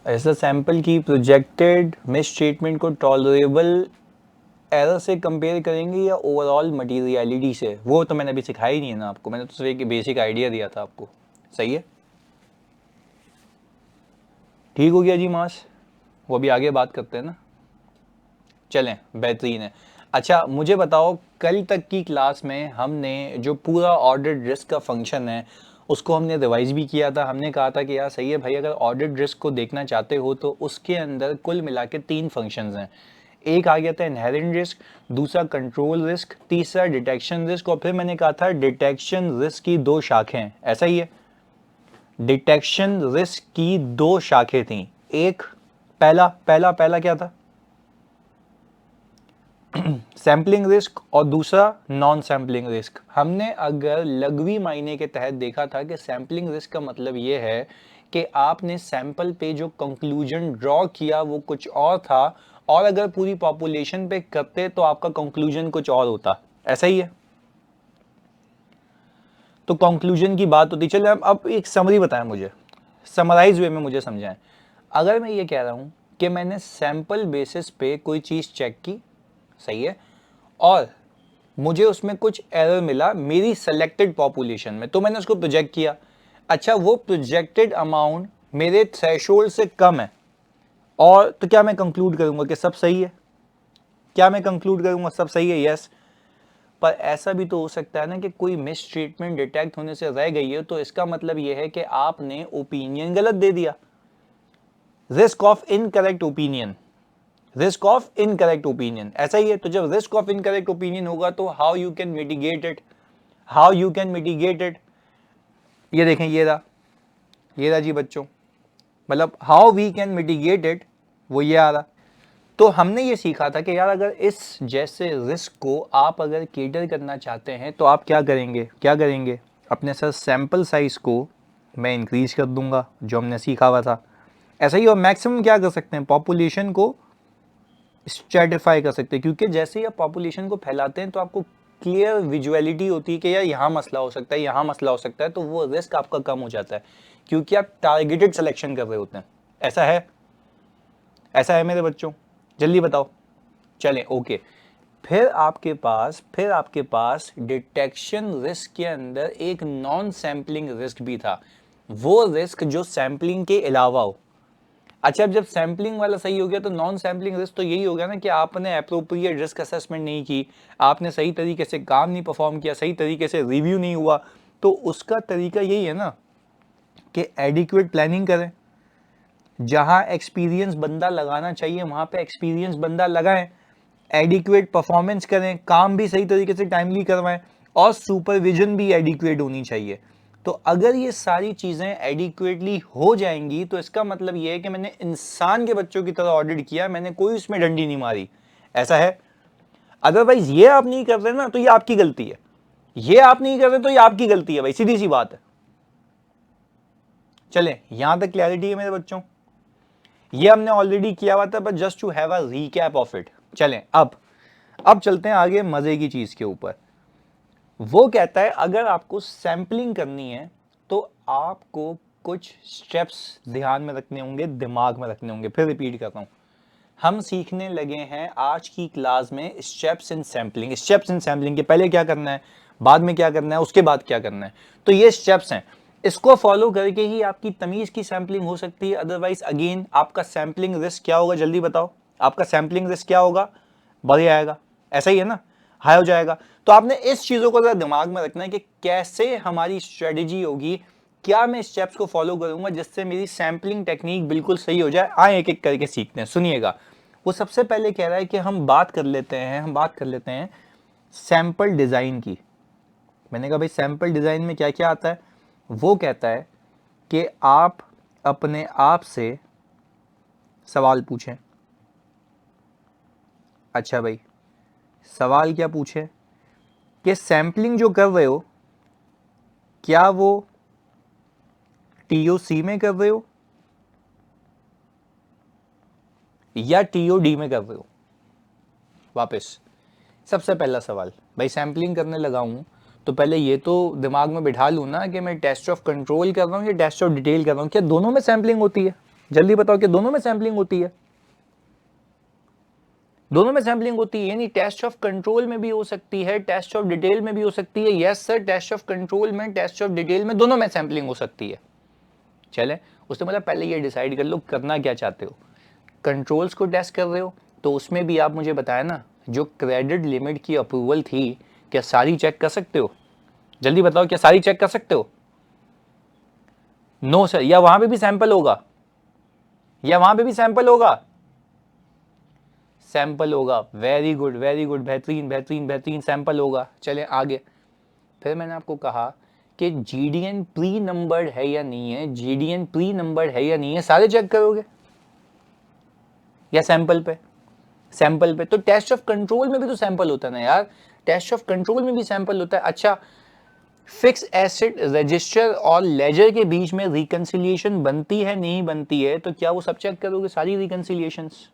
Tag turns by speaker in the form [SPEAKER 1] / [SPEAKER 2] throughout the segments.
[SPEAKER 1] ऐसा सैंपल की projected miss treatment को टॉलरेबल एरर से कंपेयर करेंगे या ओवरऑल मटीरियलिटी से? वो तो मैंने अभी सिखाया ही नहीं है ना आपको, मैंने तो सिर्फ एक बेसिक आइडिया दिया था आपको। सही है, ठीक हो गया जी मास। वो अभी आगे बात करते हैं ना। चलें, बेहतरीन है। अच्छा मुझे बताओ, कल तक की क्लास में हमने जो पूरा ऑर्डर्ड रिस्क का फंक्शन है उसको हमने रिवाइज भी किया था। हमने कहा था कि यार सही है भाई, अगर ऑर्डर्ड रिस्क को देखना चाहते हो तो उसके अंदर कुल मिला के 3 फंक्शंस हैं। एक आ गया था इनहेरेंट रिस्क, दूसरा कंट्रोल रिस्क, तीसरा डिटेक्शन रिस्क। और फिर मैंने कहा था डिटेक्शन रिस्क की 2 शाखें हैं, ऐसा ही है। डिटेक्शन रिस्क की 2 शाखें थी। एक पहला पहला पहला क्या था? सैम्पलिंग रिस्क, और दूसरा नॉन सैम्पलिंग रिस्क। हमने अगर लघवी मायने के तहत देखा था कि सैम्पलिंग रिस्क का मतलब ये है कि आपने सैंपल पे जो कंक्लूजन ड्रॉ किया वो कुछ और था, और अगर पूरी पॉपुलेशन पे करते तो आपका कंक्लूजन कुछ और होता। ऐसा ही है। तो कंक्लूजन की बात होती। चलिए अब एक समरी बताएं मुझे, समराइज वे में मुझे समझाएं। अगर मैं ये कह रहा हूं कि मैंने सैंपल बेसिस पे कोई चीज चेक की, सही है, और मुझे उसमें कुछ एरर मिला मेरी सेलेक्टेड पॉपुलेशन में, तो मैंने उसको प्रोजेक्ट किया। अच्छा वो प्रोजेक्टेड अमाउंट मेरे थ्रेशोल्ड से कम है, और तो क्या मैं कंक्लूड करूंगा कि सब सही है? क्या मैं कंक्लूड करूंगा सब सही है? यस। पर ऐसा भी तो हो सकता है ना कि कोई मिस ट्रीटमेंट डिटेक्ट होने से रह गई है, तो इसका मतलब यह है कि आपने ओपिनियन गलत दे दिया। Risk of incorrect opinion, risk of incorrect opinion, ऐसा ही है। तो जब रिस्क ऑफ इनकरेक्ट ओपिनियन होगा तो how you can mitigate it, how you can mitigate it? ये देखें, ये रहा जी बच्चों, मतलब how we can mitigate it, वो ये आ रहा। तो हमने ये सीखा था कि यार अगर इस जैसे रिस्क को आप अगर केटर करना चाहते हैं तो आप क्या करेंगे, क्या करेंगे? अपने सर सैंपल साइज को मैं इंक्रीज कर दूंगा, जो हमने सीखा हुआ था। ऐसा ही, और मैक्सिमम क्या कर सकते हैं, पॉपुलेशन को स्ट्रेटिफाई कर सकते हैं, क्योंकि जैसे ही आप पॉपुलेशन को फैलाते हैं तो आपको क्लियर विजुअलिटी होती है कि यार यहाँ मसला हो सकता है, यहाँ मसला हो सकता है, तो वो रिस्क आपका कम हो जाता है, क्योंकि आप टारगेटेड सिलेक्शन कर रहे होते हैं। ऐसा है, ऐसा है मेरे बच्चों? जल्दी बताओ। चलें, ओके। फिर आपके पास डिटेक्शन रिस्क के अंदर एक नॉन सैम्पलिंग रिस्क भी था, वो रिस्क जो सैम्पलिंग के अलावा हो। अच्छा अब जब सैम्पलिंग वाला सही हो गया तो नॉन सैम्पलिंग रिस्क तो यही हो गया ना कि आपने अप्रोप्रिएट रिस्क असेसमेंट नहीं की, आपने सही तरीके से काम नहीं परफॉर्म किया, सही तरीके से रिव्यू नहीं हुआ। तो उसका तरीका यही है ना कि एडिक्वेट प्लानिंग करें, जहां एक्सपीरियंस बंदा लगाना चाहिए वहां पे एक्सपीरियंस बंदा लगाएं, एडिक्वेट परफॉर्मेंस करें, काम भी सही तरीके से टाइमली करवाएं, और सुपरविजन भी एडिक्वेट होनी चाहिए। तो अगर ये सारी चीजें एडिक्वेटली हो जाएंगी तो इसका मतलब ये है कि मैंने इंसान के बच्चों की तरह ऑडिट किया, मैंने कोई उसमें डंडी नहीं मारी। ऐसा है। अदरवाइज ये आप नहीं कर रहे ना तो ये आपकी गलती है, ये आप नहीं कर रहे तो ये आपकी गलती है भाई, सीधी सी बात है। चलें, यहां तक क्लैरिटी है मेरे बच्चों? ये हमने ऑलरेडी किया हुआ था, but just to have a recap of it. चलें, अब चलते हैं आगे मजे की चीज के ऊपर। वो कहता है अगर आपको सैंपलिंग करनी है तो आपको कुछ स्टेप्स ध्यान में रखने होंगे, दिमाग में रखने होंगे। फिर रिपीट करता हूं, हम सीखने लगे हैं आज की क्लास में steps in sampling. Steps in sampling के पहले क्या करना है, बाद में क्या करना है, उसके बाद क्या करना है। तो ये स्टेप्स हैं, इसको फॉलो करके ही आपकी तमीज की सैंपलिंग हो सकती है। अदरवाइज अगेन आपका सैंपलिंग रिस्क क्या होगा, जल्दी बताओ। आपका सैंपलिंग रिस्क क्या होगा? बढ़ जाएगा। ऐसा ही है ना, हाई हो जाएगा। तो आपने इस चीजों को जरा दिमाग में रखना है कि कैसे हमारी स्ट्रेटेजी होगी, क्या मैं स्टेप्स को फॉलो करूंगा जिससे मेरी सैंपलिंग टेक्निक बिल्कुल सही हो जाए। आए एक एक करके सीखते हैं, सुनिएगा। वो सबसे पहले कह रहा है कि हम बात कर लेते हैं सैंपल डिजाइन की। मैंने कहा भाई सैंपल डिजाइन में क्या क्या आता है? वो कहता है कि आप अपने आप से सवाल पूछें। अच्छा भाई, सवाल क्या पूछे कि सैंपलिंग जो कर रहे हो क्या वो टीओसी में कर रहे हो या टीओडी में कर रहे हो? वापस, सबसे पहला सवाल, भाई सैंपलिंग करने लगा हूं तो पहले ये तो दिमाग में बिठा लूं ना कि मैं टेस्ट ऑफ कंट्रोल कर रहा हूं या टेस्ट ऑफ डिटेल कर रहा हूं, क्या दोनों में सैंपलिंग होती है? जल्दी बताओ कि दोनों में सैम्पलिंग होती है? दोनों में सैम्पलिंग होती है, यानी टेस्ट ऑफ कंट्रोल में भी हो सकती है, टेस्ट ऑफ डिटेल में भी हो सकती है। Yes sir, test of control में, टेस्ट ऑफ डिटेल में, दोनों में सैम्पलिंग हो सकती है। चले, उसने बोला पहले ये डिसाइड कर लो करना क्या चाहते हो। कंट्रोल्स को टेस्ट कर रहे हो तो उसमें भी आप मुझे बताया ना, जो क्रेडिट लिमिट की अप्रूवल थी, क्या सारी चेक कर सकते हो? जल्दी बताओ, क्या सारी चेक कर सकते हो? नो सर, या वहां पे भी सैंपल होगा? या वहां पे भी सैंपल होगा? सैंपल होगा। वेरी गुड, वेरी गुड, बेहतरीन बेहतरीन बेहतरीन, सैंपल होगा। चलें आगे। फिर मैंने आपको कहा कि जीडीएन प्री नंबर्ड है या नहीं है, जीडीएन प्री नंबर्ड है या नहीं है, सारे चेक करोगे या सैंपल पे? सैंपल पे। तो टेस्ट ऑफ कंट्रोल में भी तो सैंपल होता है ना यार, टेस्ट ऑफ कंट्रोल में भी सैंपल होता है। अच्छा, फिक्स एसेट रजिस्टर और लेजर के बीच में रिकंसिलिएशन बनती है नहीं बनती है, तो क्या वो सब चेक करोगे, सारी रिकंसिलिएशंस?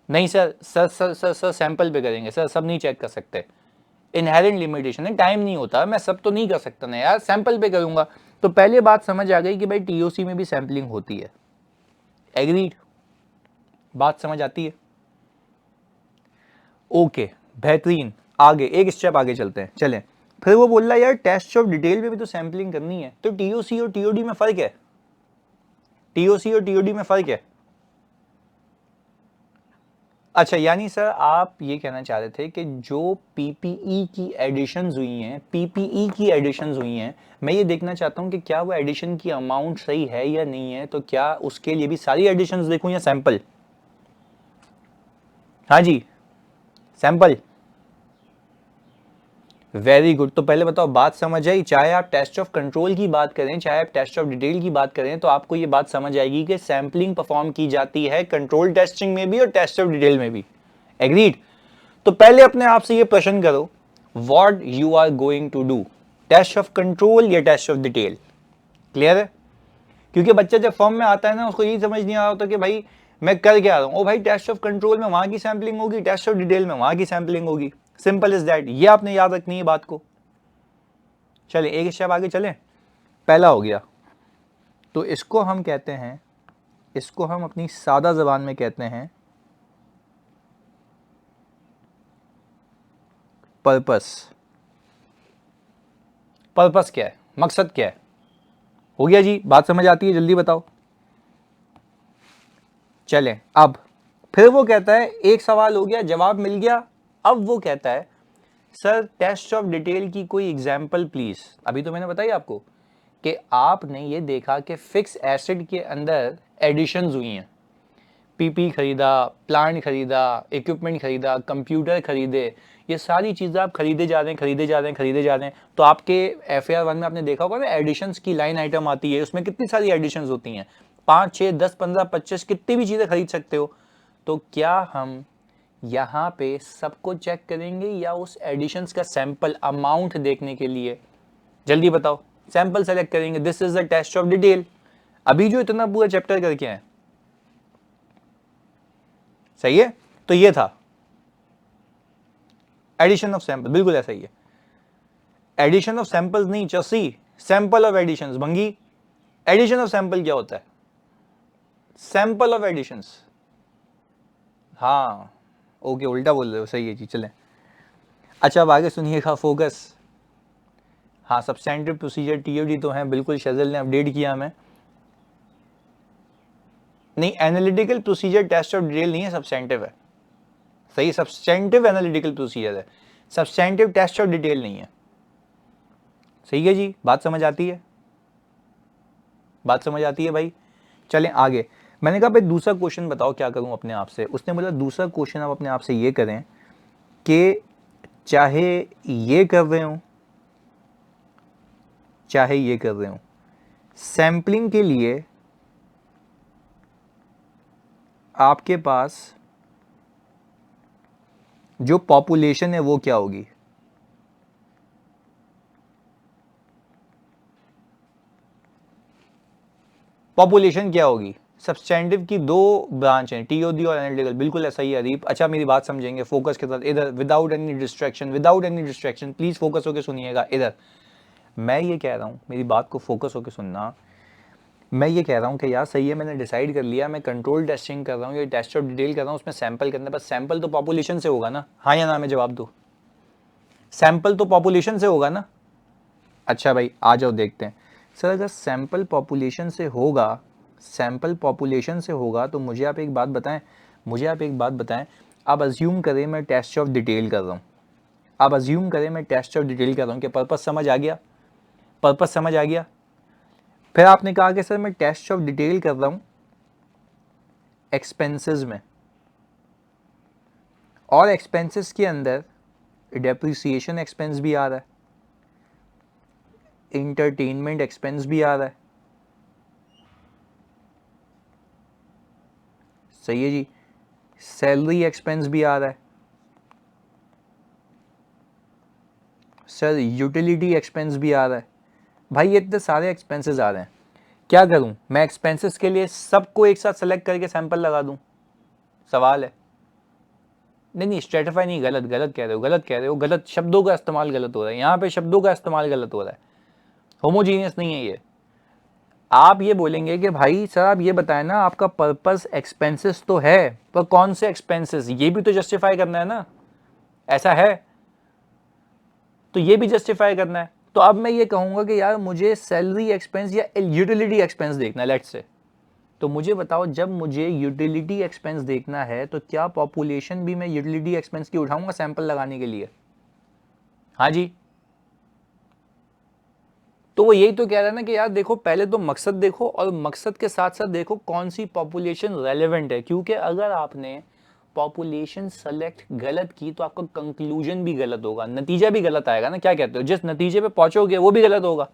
[SPEAKER 1] नहीं sir, sir sir sir sir sample पे करेंगे सर, सब नहीं चेक कर सकते, इनहेरेंट लिमिटेशन है, टाइम नहीं होता, मैं सब तो नहीं कर सकता ना यार, सैंपल पे करूंगा। तो पहले बात समझ आ गई कि भाई टीओसी में भी सैंपलिंग होती है। एग्रीड? बात समझ आती है? ओके, बेहतरीन। आगे एक स्टेप आगे चलते हैं, चलें। फिर वो बोल रहा है यार टेस्ट ऑफ डिटेल में भी तो सैंपलिंग करनी है, तो टीओसी और टीओडी में फर्क है? टीओसी और टीओडी में फर्क है? अच्छा, यानी सर आप ये कहना चाह रहे थे कि जो पीपीई की एडिशंस हुई हैं, पीपीई की एडिशंस हुई हैं, मैं ये देखना चाहता हूं कि क्या वो एडिशन की अमाउंट सही है या नहीं है, तो क्या उसके लिए भी सारी एडिशंस देखूं या सैंपल? हाँ जी, सैंपल। Very good. तो पहले बताओ, बात समझ आई? चाहे आप टेस्ट ऑफ कंट्रोल की बात करें, चाहे आप टेस्ट ऑफ डिटेल की बात करें, तो आपको ये बात समझ आएगी कि सैंपलिंग परफॉर्म की जाती है कंट्रोल टेस्टिंग में भी और टेस्ट ऑफ डिटेल में भी। एग्रीड? तो पहले अपने आप से ये प्रश्न करो, what you are going to do, test of control या टेस्ट ऑफ डिटेल? क्लियर है? क्योंकि बच्चा जब फॉर्म में आता है ना, उसको यही समझ नहीं आ रहा होता कि भाई मैं कर क्या रहा हूं। ओ भाई, टेस्ट ऑफ कंट्रोल में वहां की सैंपलिंग होगी, टेस्ट ऑफ डिटेल में वहां की सैंपलिंग होगी, सिंपल इज दैट। ये आपने याद रखनी है बात को। चले एक स्टेप आगे चलें। पहला हो गया, तो इसको हम कहते हैं, इसको हम अपनी सादा जबान में कहते हैं पर्पस। पर्पस क्या है, मकसद क्या है? हो गया जी, बात समझ आती है? जल्दी बताओ। चलें अब, फिर वो कहता है, एक सवाल हो गया, जवाब मिल गया। अब वो कहता है सर टेस्ट ऑफ डिटेल की कोई एग्जांपल प्लीज। अभी तो मैंने बताया आपको कि आपने ये देखा कि फिक्स एसेट के अंदर एडिशंस हुई हैं, पीपी खरीदा, प्लांट खरीदा, इक्विपमेंट खरीदा, कंप्यूटर खरीदे, ये सारी चीज़ें आप खरीदे जा रहे हैं, खरीदे जा रहे हैं, खरीदे जा रहे हैं। तो आपके FAR 1 में आपने देखा होगा ना, एडिशंस की लाइन आइटम आती है, उसमें कितनी सारी एडिशंस होती हैं, 5, 6, 10, 15, 25, कितनी भी चीज़ें खरीद सकते हो। तो क्या हम यहाँ पे सबको चेक करेंगे या उस एडिशंस का सैंपल अमाउंट देखने के लिए? जल्दी बताओ। सैंपल सेलेक्ट करेंगे, this is the test of detail. अभी जो इतना पूरा चैप्टर करके आए, सही है? तो ये था एडिशन ऑफ सैंपल, बिल्कुल ऐसा ही है। एडिशन ऑफ सैंपल्स नहीं चसी, सैंपल ऑफ एडिशंस। भंगी, एडिशन ऑफ सैंपल क्या होता है? Sample of additions. हाँ ओके, उल्टा बोल रहे हो, सही है जी, चलें। अच्छा अब आगे सुनिएगा, फोकस। हाँ, सब्सटेंटिव प्रोसीजर टीओडी तो है, बिल्कुल शजल ने अपडेट किया हमें। नहीं, analytical procedure test of detail नहीं है, सब्सटेंटिव है। सही, सब्सटेंटिव एनालिटिकल प्रोसीजर है, सब्सटेंटिव टेस्ट ऑफ डिटेल नहीं है। सही है जी, बात समझ आती है? बात समझ आती है भाई? चलें आगे। मैंने कहा भाई दूसरा क्वेश्चन बताओ क्या करूं अपने आप से। उसने बोला दूसरा क्वेश्चन आप अपने आप से ये करें कि चाहे ये कर रहे हो, चाहे ये कर रहे हो, सैंपलिंग के लिए आपके पास जो पॉपुलेशन है वो क्या होगी? पॉपुलेशन क्या होगी? सब्सटेंटिव की दो ब्रांच हैं, टीओडी और एनालिटिकल, बिल्कुल ऐसा ही अरीब। अच्छा मेरी बात समझेंगे फोकस के साथ, इधर without any distraction, without any distraction, please focus होकर सुनिएगा। इधर मैं ये कह रहा हूं, मेरी बात को फोकस होकर सुनना। मैं ये कह रहा हूँ कि यार सही है, मैंने डिसाइड कर लिया, मैं कंट्रोल टेस्टिंग कर रहा हूँ, ये टेस्ट ऑफ डिटेल कर रहा हूँ, उसमें सैंपल करना है, बस सैंपल तो पॉपुलेशन से होगा ना, हाँ या ना में जवाब दो, सैंपल तो पॉपुलेशन से होगा ना। अच्छा भाई आ जाओ देखते हैं। सर अगर सैंपल पॉपुलेशन से होगा, सैंपल पॉपुलेशन से होगा तो मुझे आप एक बात बताएं, मुझे आप एक बात बताएं, आप अज्यूम करें मैं टेस्ट ऑफ डिटेल कर रहा हूँ, आप अज्यूम करें मैं टेस्ट ऑफ डिटेल कर रहा हूँ, कि पर्पस समझ आ गया, पर्पस समझ आ गया। फिर आपने कहा कि सर मैं टेस्ट ऑफ डिटेल कर रहा हूँ एक्सपेंसेस में, और एक्सपेंसेस के अंदर डेप्रिसिएशन एक्सपेंस भी आ रहा है, इंटरटेनमेंट एक्सपेंस भी आ रहा है, सही है जी, सैलरी एक्सपेंस भी आ रहा है, सर यूटिलिटी एक्सपेंस भी आ रहा है। भाई ये इतने सारे एक्सपेंसेस आ रहे हैं, क्या करूं मैं एक्सपेंसेस के लिए सबको एक साथ सेलेक्ट करके सैंपल लगा दूं? सवाल है। नहीं स्ट्रेटिफाई नहीं, गलत गलत कह रहे हो, गलत कह रहे हो, गलत शब्दों का इस्तेमाल गलत हो रहा है यहाँ पे, शब्दों का इस्तेमाल गलत हो रहा है, होमोजीनियस नहीं है ये। आप ये बोलेंगे कि भाई सर आप ये बताएं ना, आपका पर्पस एक्सपेंसेस तो है, पर कौन से एक्सपेंसेस, ये भी तो जस्टिफाई करना है ना, ऐसा है तो ये भी जस्टिफाई करना है। तो अब मैं ये कहूंगा कि यार मुझे सैलरी एक्सपेंस या यूटिलिटी एक्सपेंस देखना है लेट्स से, तो मुझे बताओ जब मुझे यूटिलिटी एक्सपेंस देखना है तो क्या पॉपुलेशन भी मैं यूटिलिटी एक्सपेंस की उठाऊंगा सैंपल लगाने के लिए? हाँ जी। तो वो यही तो कह रहा है ना कि यार देखो पहले तो मकसद देखो, और मकसद के साथ साथ देखो कौन सी पॉपुलेशन रेलेवेंट है, क्योंकि अगर आपने पॉपुलेशन सेलेक्ट गलत की तो आपका कंक्लूजन भी गलत होगा, नतीजा भी गलत आएगा ना। क्या कहते हो, जिस नतीजे पे पहुंचोगे वो भी गलत होगा।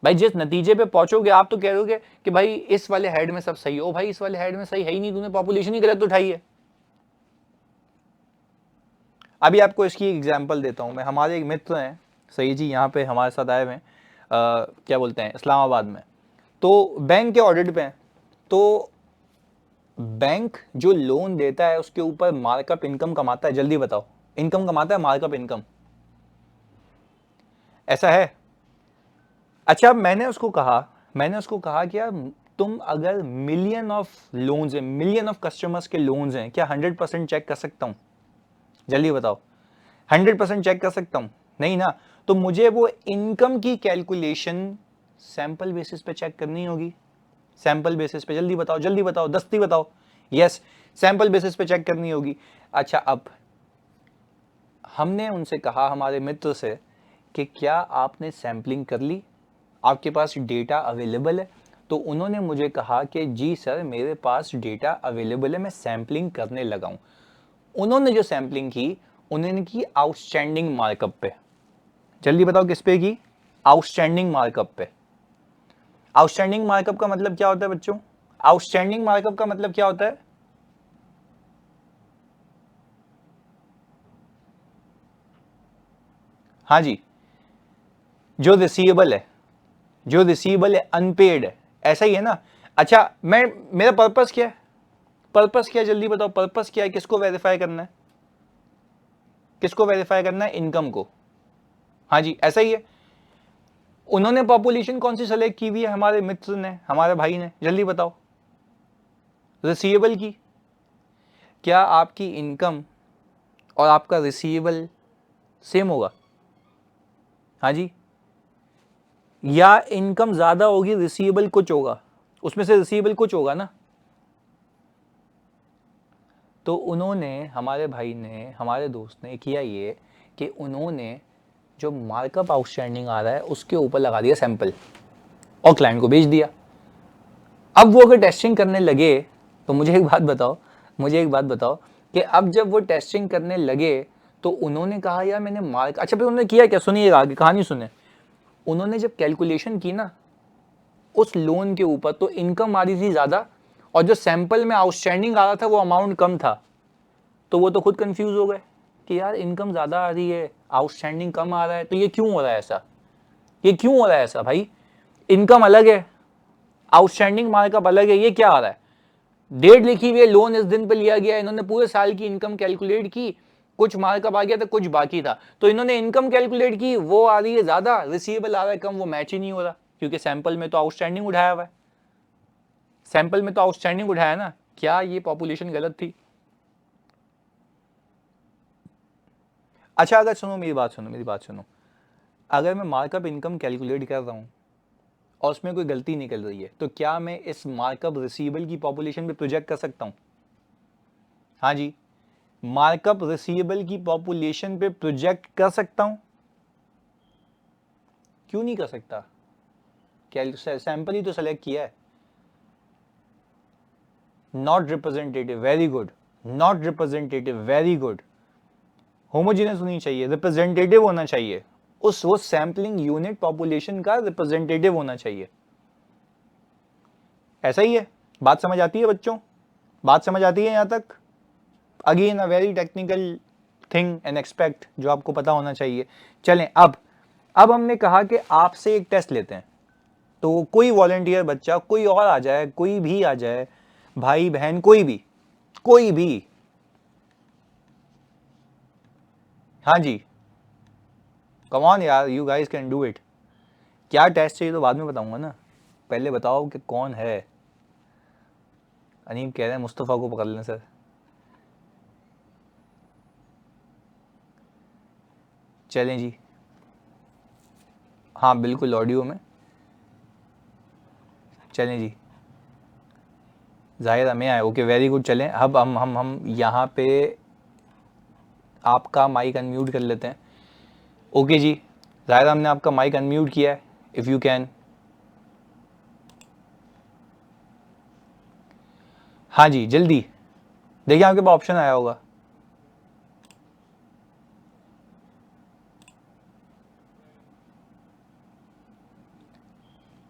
[SPEAKER 1] भाई जिस नतीजे पे पहुंचोगे आप तो कह रहे कि भाई इस वाले हेड में सब सही हो, भाई इस वाले हेड में सही है ही नहीं, तूने पॉपुलेशन ही गलत उठाई है। अभी आपको इसकी एग्जांपल देता हूं मैं, हमारे एक मित्र हैं सही जी, यहाँ पे हमारे साथ आए हुए हैं, क्या बोलते हैं इस्लामाबाद में, तो बैंक के ऑडिट पे हैं, तो बैंक जो लोन देता है उसके ऊपर मार्कअप इनकम कमाता है, जल्दी बताओ इनकम कमाता है, मार्कअप इनकम, ऐसा है? अच्छा मैंने उसको कहा कि यार तुम अगर मिलियन ऑफ लोन्स हैं, मिलियन ऑफ कस्टमर्स के लोन्स हैं, क्या 100% चेक कर सकता हूं? जल्दी बताओ, 100% चेक कर सकता हूं? नहीं ना। तो मुझे वो इनकम की कैलकुलेशन सैंपल बेसिस पे चेक करनी होगी, सैंपल बेसिस पे, जल्दी बताओ जल्दी बताओ, दस्ती बताओ, यस सैंपल बेसिस पे चेक करनी होगी। अच्छा अब हमने उनसे कहा, हमारे मित्र से, कि क्या आपने सैंपलिंग कर ली, आपके पास डेटा अवेलेबल है? तो उन्होंने मुझे कहा कि जी सर मेरे पास डेटा अवेलेबल है, मैं सैंपलिंग करने लगा हूं। उन्होंने जो सैंपलिंग की उन्होंने की आउटस्टैंडिंग मार्कअप पे, जल्दी बताओ किस पे की? आउटस्टैंडिंग मार्कअप पे। आउटस्टैंडिंग मार्कअप का मतलब क्या होता है बच्चों? आउटस्टैंडिंग मार्कअप का मतलब क्या होता है? हाँ जी, जो रिसीवेबल है, जो रिसीवेबल है, अनपेड है, ऐसा ही है ना। अच्छा मैं, मेरा पर्पस क्या है, पर्पस क्या है जल्दी बताओ, पर्पस क्या है, किसको वेरीफाई करना है, किसको वेरीफाई करना है? इनकम को। हाँ जी ऐसा ही है। उन्होंने पॉपुलेशन कौन सी सेलेक्ट की हुई है, हमारे मित्र ने, हमारे भाई ने, जल्दी बताओ? रिसीवेबल की। क्या आपकी इनकम और आपका रिसीवेबल सेम होगा? हाँ जी, या इनकम ज्यादा होगी, रिसीवेबल कुछ होगा, उसमें से रिसीवेबल कुछ होगा ना। तो उन्होंने, हमारे भाई ने, हमारे दोस्त ने किया ये कि उन्होंने जो मार्कअप आउटस्टैंडिंग आ रहा है उसके ऊपर लगा दिया सैंपल और क्लाइंट को भेज दिया। अब वो अगर टेस्टिंग करने लगे तो मुझे एक बात बताओ, मुझे एक बात बताओ कि अब जब वो टेस्टिंग करने लगे तो उन्होंने कहा यार मैंने मार्क, अच्छा फिर उन्होंने किया क्या, सुनिए आगे कहानी सुने। उन्होंने जब कैलकुलेशन की ना उस लोन के ऊपर तो इनकम आ रही थी ज्यादा, और जो सैंपल में आउटस्टैंडिंग आ रहा था वो अमाउंट कम था, तो वो तो खुद कंफ्यूज हो गए कि यार इनकम ज्यादा आ रही है, आउटस्टैंडिंग कम आ रहा है, तो ये क्यों हो रहा है ऐसा, ये क्यों हो रहा है ऐसा? भाई इनकम अलग है, आउटस्टैंडिंग मार्कअप अलग है, ये क्या आ रहा है? डेट लिखी हुई है, लोन इस दिन पे लिया गया, इन्होंने पूरे साल की इनकम कैलकुलेट की, कुछ मार्कअप आ गया था कुछ बाकी था, तो इन्होंने इनकम कैलकुलेट की, वो आ रही है ज्यादा, रिसीवेबल आ रहा है कम, वो मैच ही नहीं हो रहा। क्योंकि सैंपल में तो आउटस्टैंडिंग उठाया हुआ है, सैंपल में तो आउटस्टैंडिंग उठाया ना। क्या ये पॉपुलेशन गलत थी? अच्छा, अगर सुनो मेरी बात सुनो, अगर मैं मार्कअप इनकम कैलकुलेट कर रहा हूँ और उसमें कोई गलती निकल रही है, तो क्या मैं इस मार्कअप रिसीवेबल की पॉपुलेशन पे प्रोजेक्ट कर सकता हूँ? हाँ जी, मार्कअप रिसीवेबल की पॉपुलेशन पे प्रोजेक्ट कर सकता हूँ? क्यों नहीं कर सकता? सैंपल ही तो सेलेक्ट किया है। Not representative, very good. Not representative, very good. Homogeneous होनी चाहिए, रिप्रेजेंटेटिव होना चाहिए, उस वो सैम्पलिंग यूनिट पॉपुलेशन का रिप्रेजेंटेटिव होना चाहिए। ऐसा ही है। बात समझ आती है बच्चों? बात समझ आती है यहां तक? Again a very technical thing and expect, जो आपको पता होना चाहिए। चलें, अब हमने कहा कि आपसे एक टेस्ट लेते हैं, तो कोई वॉलंटियर बच्चा, कोई और आ जाए, कोई भी आ जाए, भाई बहन, कोई भी। हाँ जी, कम ऑन यार, you guys can do it. क्या टेस्ट चाहिए तो बाद में बताऊंगा ना, पहले बताओ कि कौन है। अनीम कह रहे हैं मुस्तफ़ा को पकड़ लें सर। चलें जी, हाँ बिल्कुल ऑडियो में। चलें जी, जाहिर हमें आए, ओके वेरी गुड। चलें, अब हम यहाँ पे आपका माइक अनम्यूट कर लेते हैं। ओके जी, जाहिर हमने आपका माइक अनम्यूट किया है, इफ़ यू कैन। हाँ जी, जल्दी देखिए, आपके पास ऑप्शन आया होगा।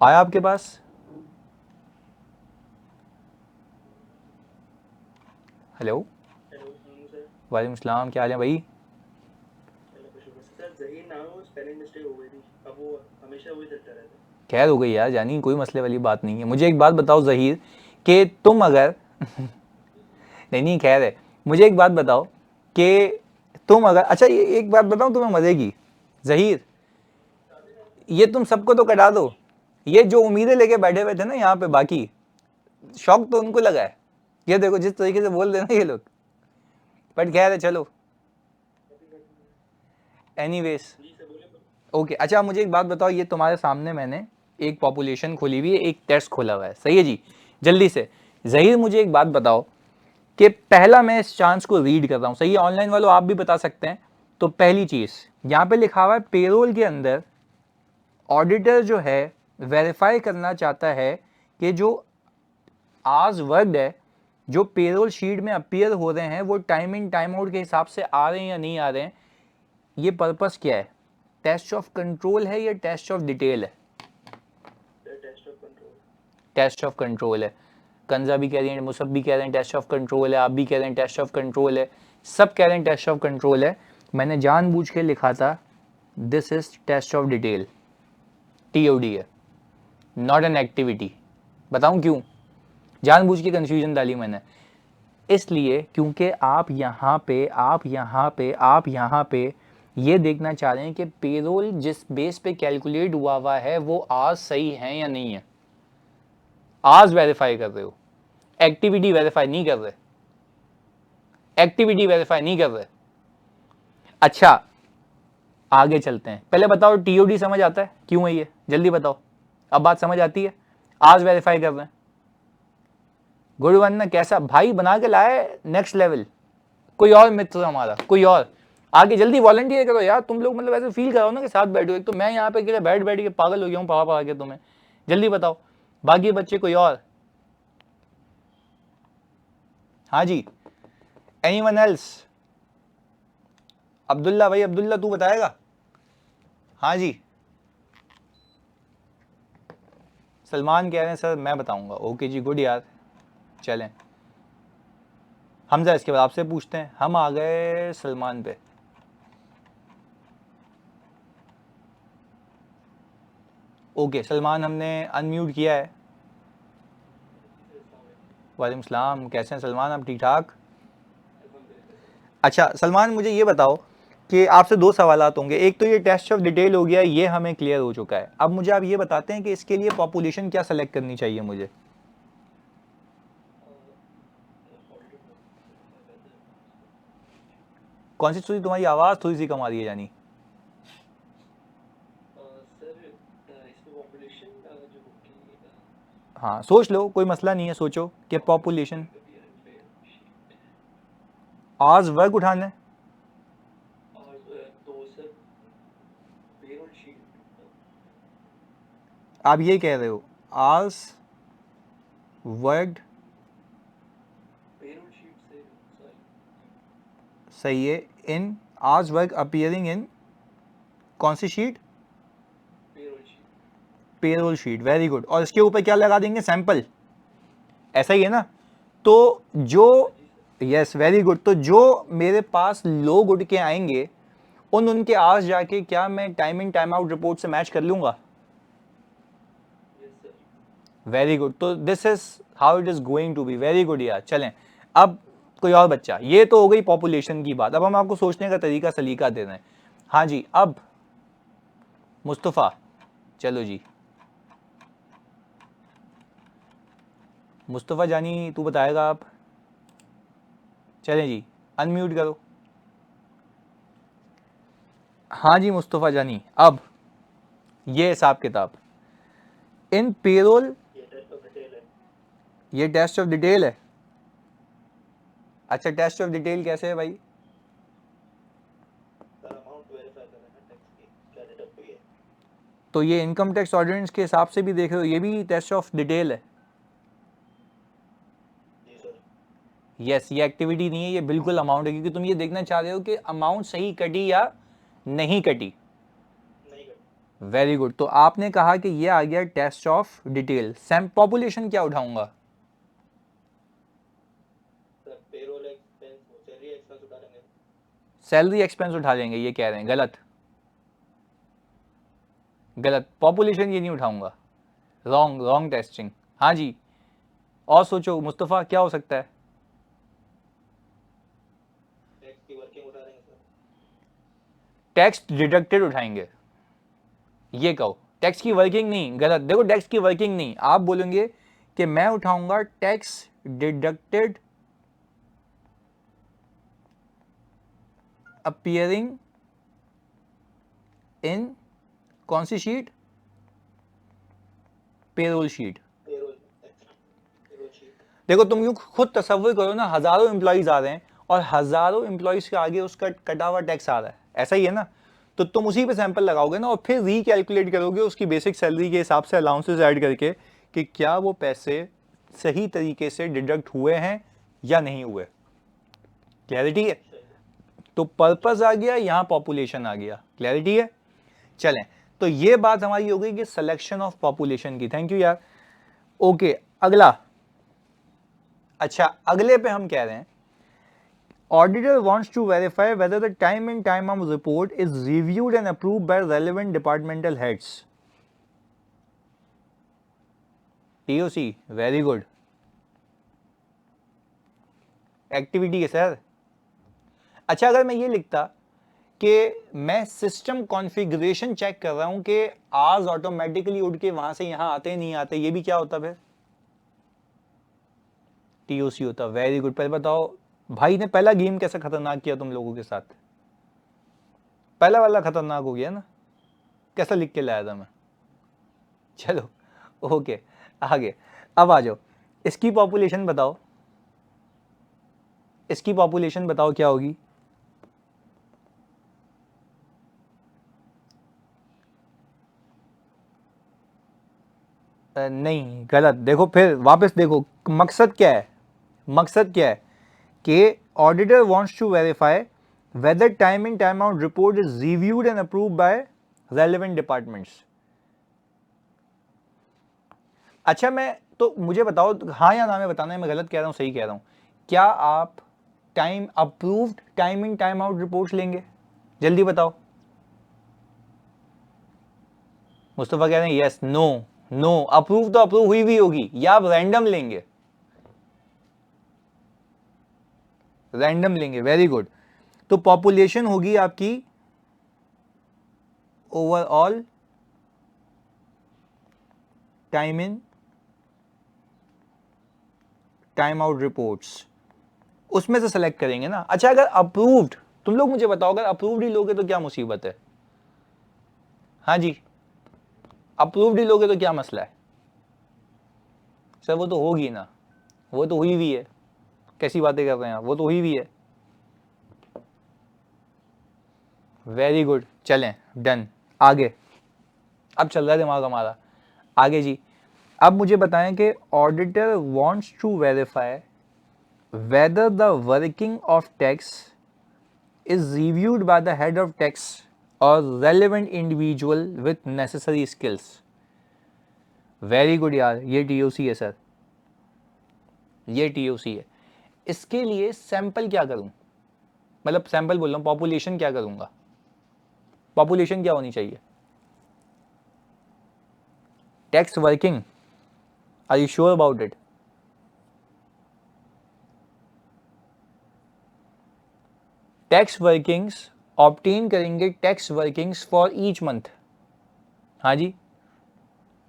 [SPEAKER 1] आया आपके पास? हेलो, वालेकुम सलाम, क्या हाल है भाई? खैर हो गई यार जानी, कोई मसले वाली बात नहीं है। मुझे एक बात बताओ ज़हीर, कि तुम अगर नहीं खैर है, मुझे एक बात बताओ कि तुम अगर, अच्छा ये एक बात बताऊं तुम्हें मजे की, ज़हीर, ये तुम सबको तो कटा दो, ये जो उम्मीदें लेके बैठे हुए थे ना यहाँ पे, बाकी शौक तो उनको लगा है। ये देखो जिस तरीके से बोल रहे ना ये लोग, बट खैर है, चलो एनीवेज। ओके, अच्छा मुझे एक बात बताओ, ये तुम्हारे सामने मैंने एक पॉपुलेशन खोली हुई है, एक टेस्ट खोला हुआ है, सही है जी? जल्दी से ज़हीर मुझे एक बात बताओ कि पहला मैं इस चांस को रीड कर रहा हूँ, सही है? ऑनलाइन वालों आप भी बता सकते हैं। तो पहली चीज़ यहाँ पे लिखा हुआ है, पेरोल के अंदर ऑडिटर जो है वेरीफाई करना चाहता है कि जो आवर्स वर्कड है, जो पेरोल शीट में अपीयर हो रहे हैं, वो टाइम इन टाइम आउट के हिसाब से आ रहे हैं या नहीं आ रहे हैं। ये पर्पस क्या है? टेस्ट ऑफ कंट्रोल है या टेस्ट ऑफ डिटेल है? टेस्ट ऑफ कंट्रोल है। कंजा भी कह रही है, मुसब भी कह रहे हैं टेस्ट ऑफ कंट्रोल है, आप भी कह रहे हैं टेस्ट ऑफ कंट्रोल है, सब कह रहे हैं टेस्ट ऑफ कंट्रोल है। मैंने जानबूझ के लिखा था this is test of detail, TOD है, नॉट एन एक्टिविटी। बताऊं क्यों जानबूझ के कंफ्यूजन डाली मैंने? इसलिए क्योंकि आप यहाँ पे ये देखना चाह रहे हैं कि पेरोल जिस बेस पे कैलकुलेट हुआ है वो आज सही है या नहीं है। आज वेरीफाई कर रहे हो, एक्टिविटी वेरीफाई नहीं कर रहे, एक्टिविटी वेरीफाई नहीं कर रहे। अच्छा आगे चलते हैं, पहले बताओ टीओडी समझ आता है क्यों है ये? जल्दी बताओ, अब बात समझ आती है? आज वेरीफाई कर रहे हैं, गुड वन ना, कैसा भाई बना के लाए नेक्स्ट लेवल। कोई और मित्र हमारा, कोई और आगे जल्दी वॉलंटियर करो यार, तुम लोग मतलब ऐसे फील कराओ ना कि साथ बैठो। एक तो मैं यहाँ पे अकेले बैठ बैठ के पागल हो गया हूँ, पढ़ा के तुम्हें। जल्दी बताओ, बाकी बच्चे कोई और? हाँ जी, एनीवन एल्स? अब्दुल्ला भाई, अब्दुल्ला तू बताएगा? हाँ जी, सलमान कह रहे हैं सर मैं बताऊंगा। ओके जी, गुड यार। चलें, हमजा इसके बाद आपसे पूछते हैं। हम आ गए सलमान पे। ओके सलमान, हमने अनम्यूट किया है। वालेकुम सलाम, कैसे हैं सलमान, आप ठीक ठाक? अच्छा सलमान मुझे ये बताओ कि आपसे दो सवालात होंगे। एक तो ये टेस्ट ऑफ डिटेल हो गया, ये हमें क्लियर हो चुका है। अब मुझे आप ये बताते हैं कि इसके लिए पॉपुलेशन क्या सेलेक्ट करनी चाहिए मुझे। कौन सी चीज, तुम्हारी आवाज थोड़ी सी कम आ रही है जानी। हाँ सोच लो, कोई मसला नहीं है, सोचो कि पॉपुलेशन आज वर्ग उठाना है। आप ये कह रहे हो आज वर्ग, सही है, इन आज वर्ग अपीयरिंग इन कौन सी sheet, payroll sheet, very good. और इसके ऊपर क्या लगा देंगे, सैंपल, ऐसा ही है ना। तो जो, यस वेरी गुड, तो जो मेरे पास लोग उठ के आएंगे उनके आस जाके क्या मैं time in time out report से मैच कर लूंगा। वेरी गुड, तो this is how it is going to be, very good यार। चलें अब कोई और बच्चा, ये तो हो गई पॉपुलेशन की बात। अब हम आपको सोचने का तरीका सलीका दे रहे हैं। हाँ जी, अब मुस्तफ़ा, चलो जी मुस्तफ़ा जानी तू बताएगा आप। चलें जी, अनम्यूट करो। हाँ जी मुस्तफ़ा जानी, अब ये हिसाब किताब इन पेरोल, ये टेस्ट ऑफ डिटेल है। अच्छा टेस्ट ऑफ डिटेल कैसे है भाई। तो ये इनकम टैक्स ऑर्डिनेंस के हिसाब से भी देख रहे हो, ये भी टेस्ट ऑफ डिटेल है। यस, ये एक्टिविटी नहीं है, ये बिल्कुल अमाउंट है, क्योंकि तुम ये देखना चाह रहे हो कि अमाउंट सही कटी या नहीं कटी। वेरी गुड, तो आपने कहा कि ये आ गया टेस्ट ऑफ डिटेल। सैम पॉपुलेशन क्या उठाऊंगा, सैलरी एक्सपेंस उठा लेंगे, ये कह रहे हैं, गलत गलत, पॉपुलेशन ये नहीं उठाऊंगा, रॉन्ग रॉन्ग टेस्टिंग। हाँ जी, और सोचो मुस्तफ़ा क्या हो सकता है। टैक्स डिडक्टेड उठाएंगे, ये कहो, टैक्स की वर्किंग नहीं, गलत। देखो टैक्स की वर्किंग नहीं, आप बोलेंगे कि मैं उठाऊंगा टैक्स डिडक्टेड अपीयरिंग इन कौन सी शीट, पेरोल शीट। देखो तुम यूं खुद तसव्वुर करो ना, हजारों एम्प्लॉइज आ रहे हैं और हजारों एम्प्लॉइज के आगे उसका कटा हुआ टैक्स आ रहा है, ऐसा ही है ना। तो तुम उसी पे सैंपल लगाओगे ना और फिर रीकैलकुलेट करोगे उसकी बेसिक सैलरी के हिसाब से अलाउंसेस ऐड करके कि क्या वो पैसे सही तरीके से डिडक्ट हुए हैं या नहीं हुए। क्लैरिटी है। तो पर्पस आ गया, यहां पॉपुलेशन आ गया, क्लैरिटी है। चलें, तो ये बात हमारी हो गई कि सिलेक्शन ऑफ पॉपुलेशन की। थैंक यू यार। ओके, अगला, अच्छा अगले पे हम कह रहे हैं auditor wants to verify whether the time in time out report is reviewed and approved by relevant departmental heads. TOC, very good. Activity है सर। अच्छा अगर मैं ये लिखता कि मैं सिस्टम कॉन्फ़िगरेशन चेक कर रहा हूं कि आज ऑटोमेटिकली उठ के वहां से यहां आते नहीं आते, ये भी क्या होता है, TOC होता। Very good. पहले बताओ भाई ने पहला गेम कैसे खतरनाक किया तुम लोगों के साथ, पहला वाला खतरनाक हो गया ना, कैसा लिख के लाया था मैं। चलो ओके, आगे अब आ जाओ, इसकी पॉपुलेशन बताओ, इसकी पॉपुलेशन बताओ क्या होगी। नहीं गलत, देखो फिर वापस देखो, मकसद क्या है, मकसद क्या है कि auditor wants to verify whether time in time out report is reviewed and approved by relevant departments. अच्छा मैं, तो मुझे बताओ हाँ या ना में बताना है, मैं गलत कह रहा हूं सही कह रहा हूं, क्या आप time approved time in time out reports लेंगे, जल्दी बताओ। मुस्तफा कह रहे हैं यस, नो नो, अप्रूव तो अप्रूव हुई भी होगी, या आप रैंडम लेंगे, रैंडम लेंगे, वेरी गुड। तो पॉपुलेशन होगी आपकी overall time in time out reports, उसमें से सेलेक्ट करेंगे ना। अच्छा, अगर अप्रूव्ड, तुम लोग मुझे बताओ, अगर अप्रूव्ड ही लोगे तो क्या मुसीबत है? हाँ जी, अप्रूव्ड ही लोगे तो क्या मसला है? सर वो तो होगी ना, वो तो हुई भी है, कैसी बातें कर रहे हैं आप, वो तो हुई भी है। वेरी गुड, चलें, डन, आगे। अब चल रहा है दिमाग हमारा, आगे जी। अब मुझे बताएं कि auditor wants to verify whether the working of tax is reviewed by the head of tax और relevant individual with necessary skills. Very good यार, ये टीओसी है सर, ये टीओसी है। इसके लिए सैंपल क्या करूं, मतलब सैंपल बोल रहा हूं, पॉपुलेशन क्या करूंगा? पॉपुलेशन क्या होनी चाहिए? Tax working, are you sure about it? Tax workings obtain करेंगे, tax workings for each month. हाँ जी,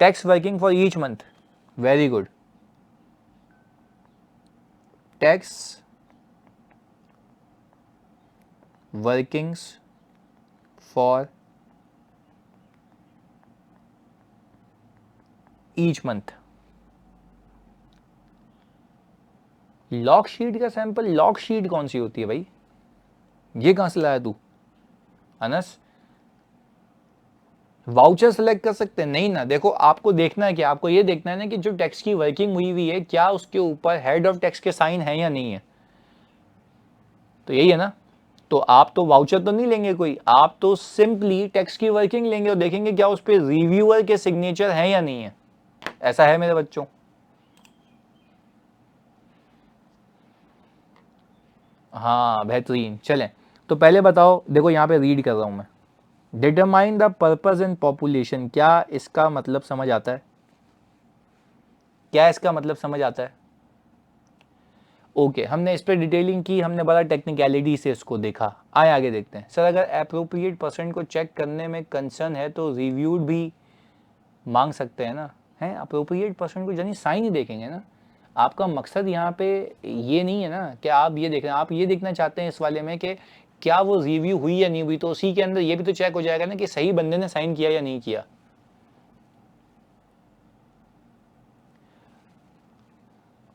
[SPEAKER 1] tax working for each month, very good. Tax workings for each month. Log sheet का sample, log sheet कौन सी होती है भाई? ये कहां से लाया तू अनस? वाउचर सेलेक्ट कर सकते हैं? नहीं ना, देखो आपको देखना है क्या, आपको ये देखना है ना कि जो टैक्स की वर्किंग हुई हुई है क्या उसके ऊपर हेड ऑफ टैक्स के साइन है या नहीं है, तो यही है ना। तो आप तो वाउचर तो नहीं लेंगे कोई, आप तो सिंपली टैक्स की वर्किंग लेंगे और देखेंगे क्या उस पर रिव्यूअर के सिग्नेचर है या नहीं है। ऐसा है मेरे बच्चों? हाँ बेहतरीन, चलें। तो पहले बताओ, देखो यहाँ पे रीड कर रहा हूं मैं, determine the purpose in population, क्या इसका मतलब समझ आता है? क्या इसका मतलब समझ आता है? ओके, हमने इस पर डिटेलिंग की, हमने बड़ा टेक्निकलिटी से इसको देखा। आए आगे देखते हैं। सर अगर अप्रोप्रिएट परसेंट को चेक करने में कंसर्न है तो रिव्यूड भी मांग सकते हैं ना, हैं? अप्रोप्रिएट परसेंट को यानी साइन ही देखेंगे ना। आपका मकसद यहाँ पे ये नहीं है ना कि आप ये देख रहे हैं, आप ये देखना चाहते हैं इस वाले में कि क्या वो रिव्यू हुई या नहीं हुई, तो उसी के अंदर ये भी तो चेक हो जाएगा ना कि सही बंदे ने साइन किया या नहीं किया।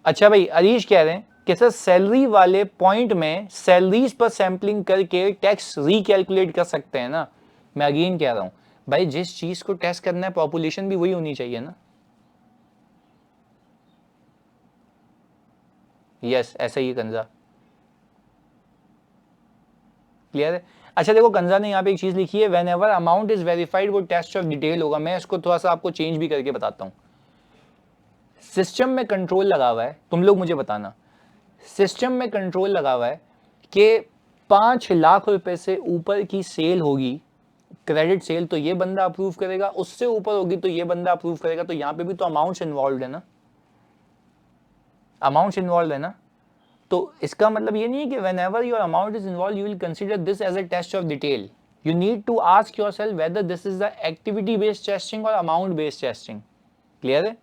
[SPEAKER 1] अच्छा भाई, अरीश कह रहे हैं कि सर सैलरी वाले पॉइंट में सैलरीज पर सैंपलिंग करके टैक्स रिकैलकुलेट कर सकते हैं ना। मैं अगेन कह रहा हूं भाई, जिस चीज को टेस्ट करना है पॉपुलेशन भी वही होनी चाहिए ना। यस, ऐसा ही है कंजा, क्लियर है। अच्छा देखो, कंजा ने यहाँ पे एक चीज लिखी है, when ever amount is verified वो टेस्ट ऑफ डिटेल होगा। मैं इसको थोड़ा सा आपको चेंज भी करके बताता हूँ। सिस्टम में कंट्रोल लगा हुआ है, तुम लोग मुझे बताना, सिस्टम में कंट्रोल लगा हुआ है कि 5 लाख रुपए से ऊपर की सेल होगी, क्रेडिट सेल, तो ये बंदा अप्रूव करेगा, उससे ऊपर होगी तो ये बंदा अप्रूव करेगा। तो यहाँ पे भी तो अमाउंट्स इन्वॉल्व है ना, अमाउंट्स इन्वॉल्व है ना। तो इसका मतलब ये नहीं है कि whenever your amount is involved you will consider this as a test of detail. You need to ask yourself whether this is the activity based testing or amount based testing. Clear है?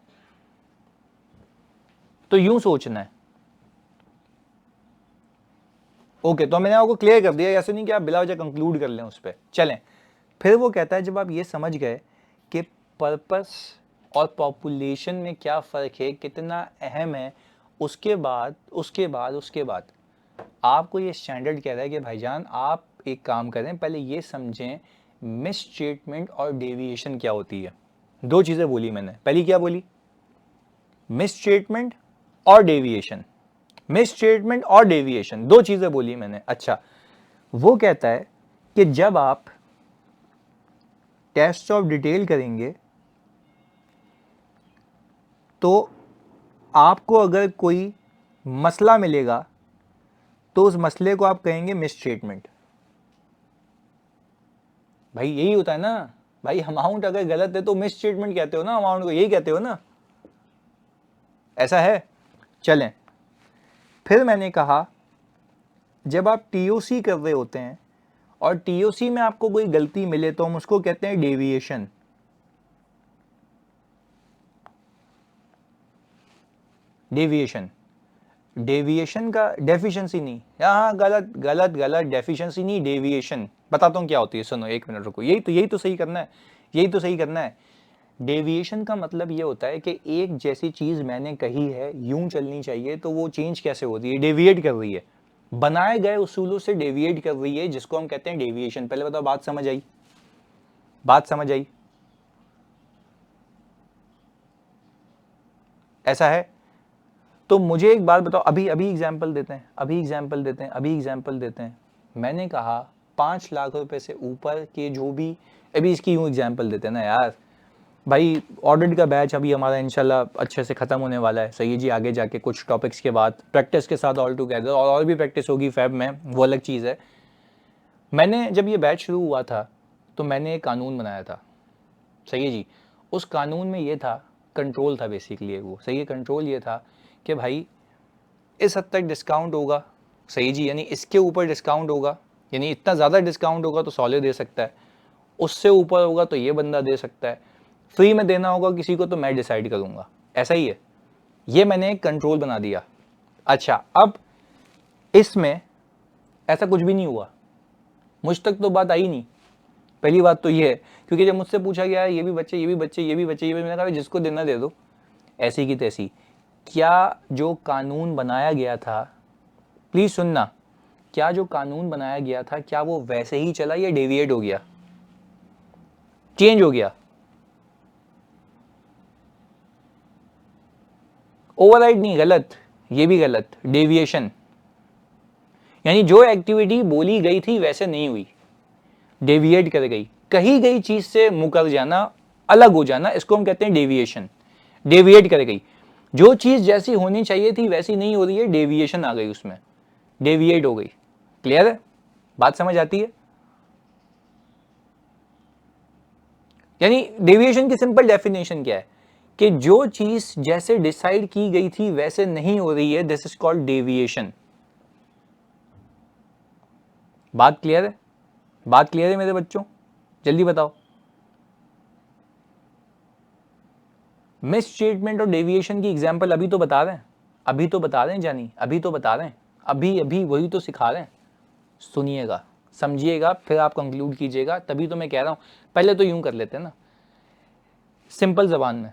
[SPEAKER 1] तो यूं सोचना है। Okay, तो मैंने आपको clear कर दिया, ऐसे नहीं कि आप बिला वजह कंक्लूड कर लें उस पर। चलें, फिर वो कहता है जब आप ये समझ गए कि पर्पस और पॉपुलेशन में क्या फ़र्क है, कितना अहम है, उसके बाद आपको ये स्टैंडर्ड कह रहा है कि भाईजान आप एक काम करें, पहले ये समझें मिसस्टेटमेंट और डेविएशन क्या होती है। दो चीज़ें बोली मैंने, पहली क्या बोली? मिसस्टेटमेंट और डेविएशन, मिसस्टेटमेंट और डेविएशन, दो चीज़ें बोली मैंने। अच्छा, वो कहता है कि जब आप टेस्ट ऑफ डिटेल करेंगे तो आपको अगर कोई मसला मिलेगा तो उस मसले को आप कहेंगे मिसस्टेटमेंट। भाई यही होता है ना भाई, अमाउंट अगर गलत है तो मिसस्टेटमेंट कहते हो ना, अमाउंट को यही कहते हो ना, ऐसा है। चलें, फिर मैंने कहा जब आप टीओसी कर रहे होते हैं और टीओसी में आपको कोई गलती मिले तो हम उसको कहते हैं डेविएशन। डेविएशन, डेविएशन का डेफिशिएंसी नहीं, हाँ गलत गलत गलत, डेफिशिएंसी नहीं, डेविएशन। बताता हूँ क्या होती है, सुनो एक मिनट रुको, यही तो सही करना है, यही तो सही करना है। डेविएशन का मतलब ये होता है कि एक जैसी चीज मैंने कही है यूं चलनी चाहिए तो वो चेंज कैसे होती है, डेविएट कर रही है, बनाए गए उसूलों से डेविएट कर रही है, जिसको हम कहते हैं डेविएशन। पहले बताओ, बात समझ आई? बात समझ आई? ऐसा है? तो मुझे एक बात बताओ, अभी अभी एग्जाम्पल देते हैं, अभी एग्जाम्पल देते हैं, अभी एग्जाम्पल देते हैं। मैंने कहा 5 लाख रुपए से ऊपर के जो भी, अभी इसकी यूं एग्जाम्पल देते हैं ना यार भाई, ऑडिट का बैच अभी हमारा इंशाल्लाह अच्छे से खत्म होने वाला है, सही है जी। आगे जाके कुछ टॉपिक्स के बाद प्रैक्टिस के साथ ऑल टुगेदर और भी प्रैक्टिस होगी फैब में, वो अलग चीज़ है। मैंने जब ये बैच शुरू हुआ था तो मैंने एक कानून बनाया था, सही है जी। उस कानून में ये था, कंट्रोल था बेसिकली वो, सही है। कंट्रोल ये था कि भाई इस हद तक डिस्काउंट होगा, सही जी, यानी इसके ऊपर डिस्काउंट होगा, यानी इतना ज़्यादा डिस्काउंट होगा तो सॉलिड दे सकता है, उससे ऊपर होगा तो ये बंदा दे सकता है, फ्री में देना होगा किसी को तो मैं डिसाइड करूंगा, ऐसा ही है। ये मैंने एक कंट्रोल बना दिया। अच्छा, अब इसमें ऐसा कुछ भी नहीं हुआ, मुझ तक तो बात आई नहीं। पहली बात तो ये है, क्योंकि जब मुझसे पूछा गया ये भी बच्चे, ये भी बच्चे, ये भी बच्चे, ये भी, मैंने कहा जिसको देना दे दो, ऐसी की तैसी। क्या जो कानून बनाया गया था, प्लीज सुनना, क्या जो कानून बनाया गया था क्या वो वैसे ही चला या डेविएट हो गया, चेंज हो गया? ओवरराइड नहीं, गलत, ये भी गलत, डेविएशन। यानी जो एक्टिविटी बोली गई थी वैसे नहीं हुई, डेविएट कर गई, कही गई चीज से मुकर जाना, अलग हो जाना, इसको हम कहते हैं डेविएशन। डेविएट कर गई, जो चीज जैसी होनी चाहिए थी वैसी नहीं हो रही है, डेविएशन आ गई उसमें, डेविएट हो गई। क्लियर है? बात समझ आती है? यानी डेविएशन की सिंपल डेफिनेशन क्या है कि जो चीज जैसे डिसाइड की गई थी वैसे नहीं हो रही है, दिस इज कॉल्ड डेविएशन। बात क्लियर है? बात क्लियर है मेरे बच्चों? जल्दी बताओ। मिस स्टेटमेंट और डेविएशन की एग्जांपल अभी तो बता रहे हैं, अभी तो बता रहे हैं जानी, अभी तो बता रहे हैं, अभी अभी वही तो सिखा रहे हैं। सुनिएगा, समझिएगा, फिर आप कंक्लूड कीजिएगा, तभी तो मैं कह रहा हूं। पहले तो यूं कर लेते हैं ना सिंपल जबान में,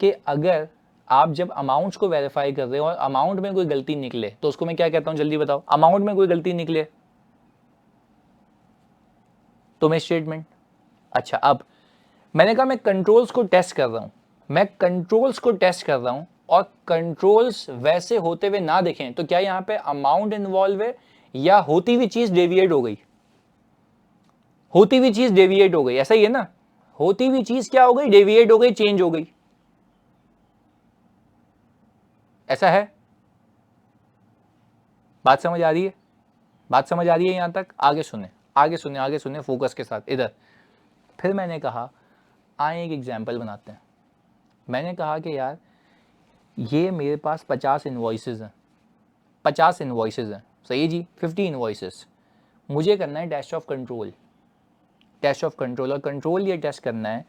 [SPEAKER 1] कि अगर आप जब अमाउंट्स को वेरीफाई कर रहे हो और अमाउंट में कोई गलती निकले तो उसको मैं क्या कहता हूं, जल्दी बताओ। अमाउंट में कोई गलती निकले तो मिस स्टेटमेंट। अच्छा, अब मैंने कहा मैं कंट्रोल्स को टेस्ट कर रहा हूं, मैं कंट्रोल्स को टेस्ट कर रहा हूं और कंट्रोल्स वैसे होते हुए ना देखें तो क्या यहां पे अमाउंट इन्वॉल्व है या होती हुई चीज डेविएट हो गई? होती हुई चीज डेविएट हो गई, ऐसा ही है ना? होती हुई चीज क्या हो गई? डेविएट हो गई, चेंज हो गई, ऐसा है? बात समझ आ रही है? बात समझ आ रही है यहां तक? आगे सुने, आगे सुने, आगे सुने फोकस के साथ इधर। फिर मैंने कहा आए एक एग्जाम्पल बनाते हैं। मैंने कहा कि यार ये मेरे पास 50 इन्वॉइसेस हैं, 50 इन्वॉइसेस हैं, सही है जी, 50 इन्वॉइसेस। मुझे करना है test of control, test of control. और कंट्रोल ये टेस्ट करना है,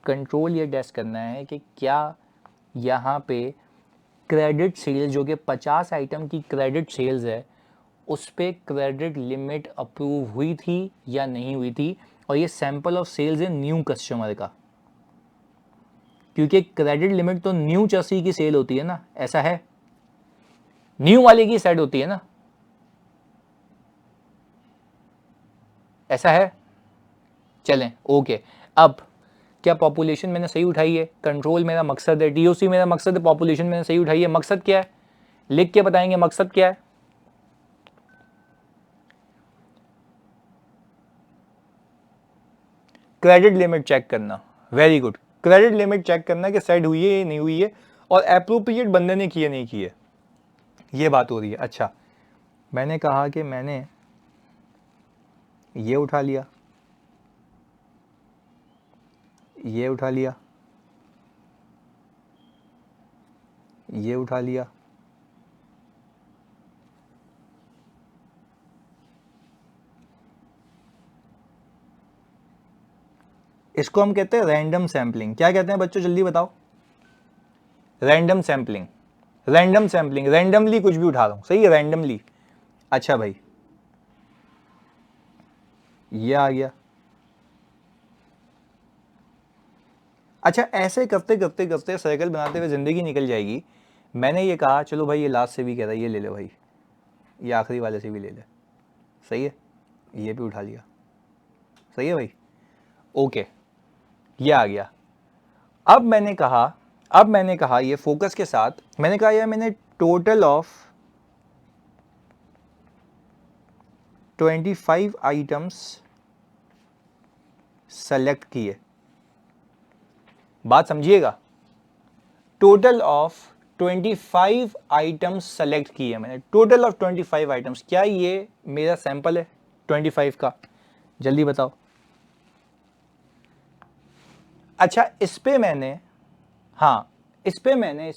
[SPEAKER 1] कंट्रोल ये टेस्ट करना है कि क्या यहाँ पे क्रेडिट सेल्स, जो कि 50 आइटम की क्रेडिट सेल्स है, उस पर क्रेडिट लिमिट अप्रूव हुई थी या नहीं हुई थी। और ये सैंपल ऑफ सेल्स है न्यू कस्टमर का, क्योंकि क्रेडिट लिमिट तो न्यू चर्सी की सेल होती है ना, ऐसा है? न्यू वाले की सेट होती है ना, ऐसा है? चलें, ओके। अब क्या पॉपुलेशन मैंने सही उठाई है? कंट्रोल मेरा मकसद है, टीओसी मेरा मकसद है, पॉपुलेशन मैंने सही उठाई है। मकसद क्या है? लिख के बताएंगे मकसद क्या है? क्रेडिट लिमिट चेक करना, very good. Credit limit check करना कि सेट हुई है या नहीं हुई है, और अप्रोप्रिएट बंदे ने किए नहीं किए, ये बात हो रही है। अच्छा, मैंने कहा कि मैंने ये उठा लिया, ये उठा लिया, ये उठा लिया, इसको हम कहते हैं रैंडम सैम्पलिंग। क्या कहते हैं बच्चों, जल्दी बताओ? Random sampling. Random sampling, randomly कुछ भी उठा रहा हूं, सही है, रैंडमली। अच्छा भाई, ये आ गया। अच्छा, ऐसे करते करते करते सर्कल बनाते हुए जिंदगी निकल जाएगी। मैंने ये कहा चलो भाई, ये लास्ट से भी कह रहा है, ये ले ले भाई, ये आखिरी वाले से भी ले ले, सही है, ये भी उठा लिया, सही है भाई, ओके, ये आ गया। अब मैंने कहा ये फोकस के साथ, मैंने कहा यार मैंने टोटल ऑफ 25 आइटम्स सेलेक्ट किए। बात समझिएगा, टोटल ऑफ 25 आइटम्स सेलेक्ट किए मैंने, टोटल ऑफ 25 आइटम्स। क्या ये मेरा सैंपल है 25 का? जल्दी बताओ। अच्छा, इस पे मैंने, हाँ, इस पे मैंने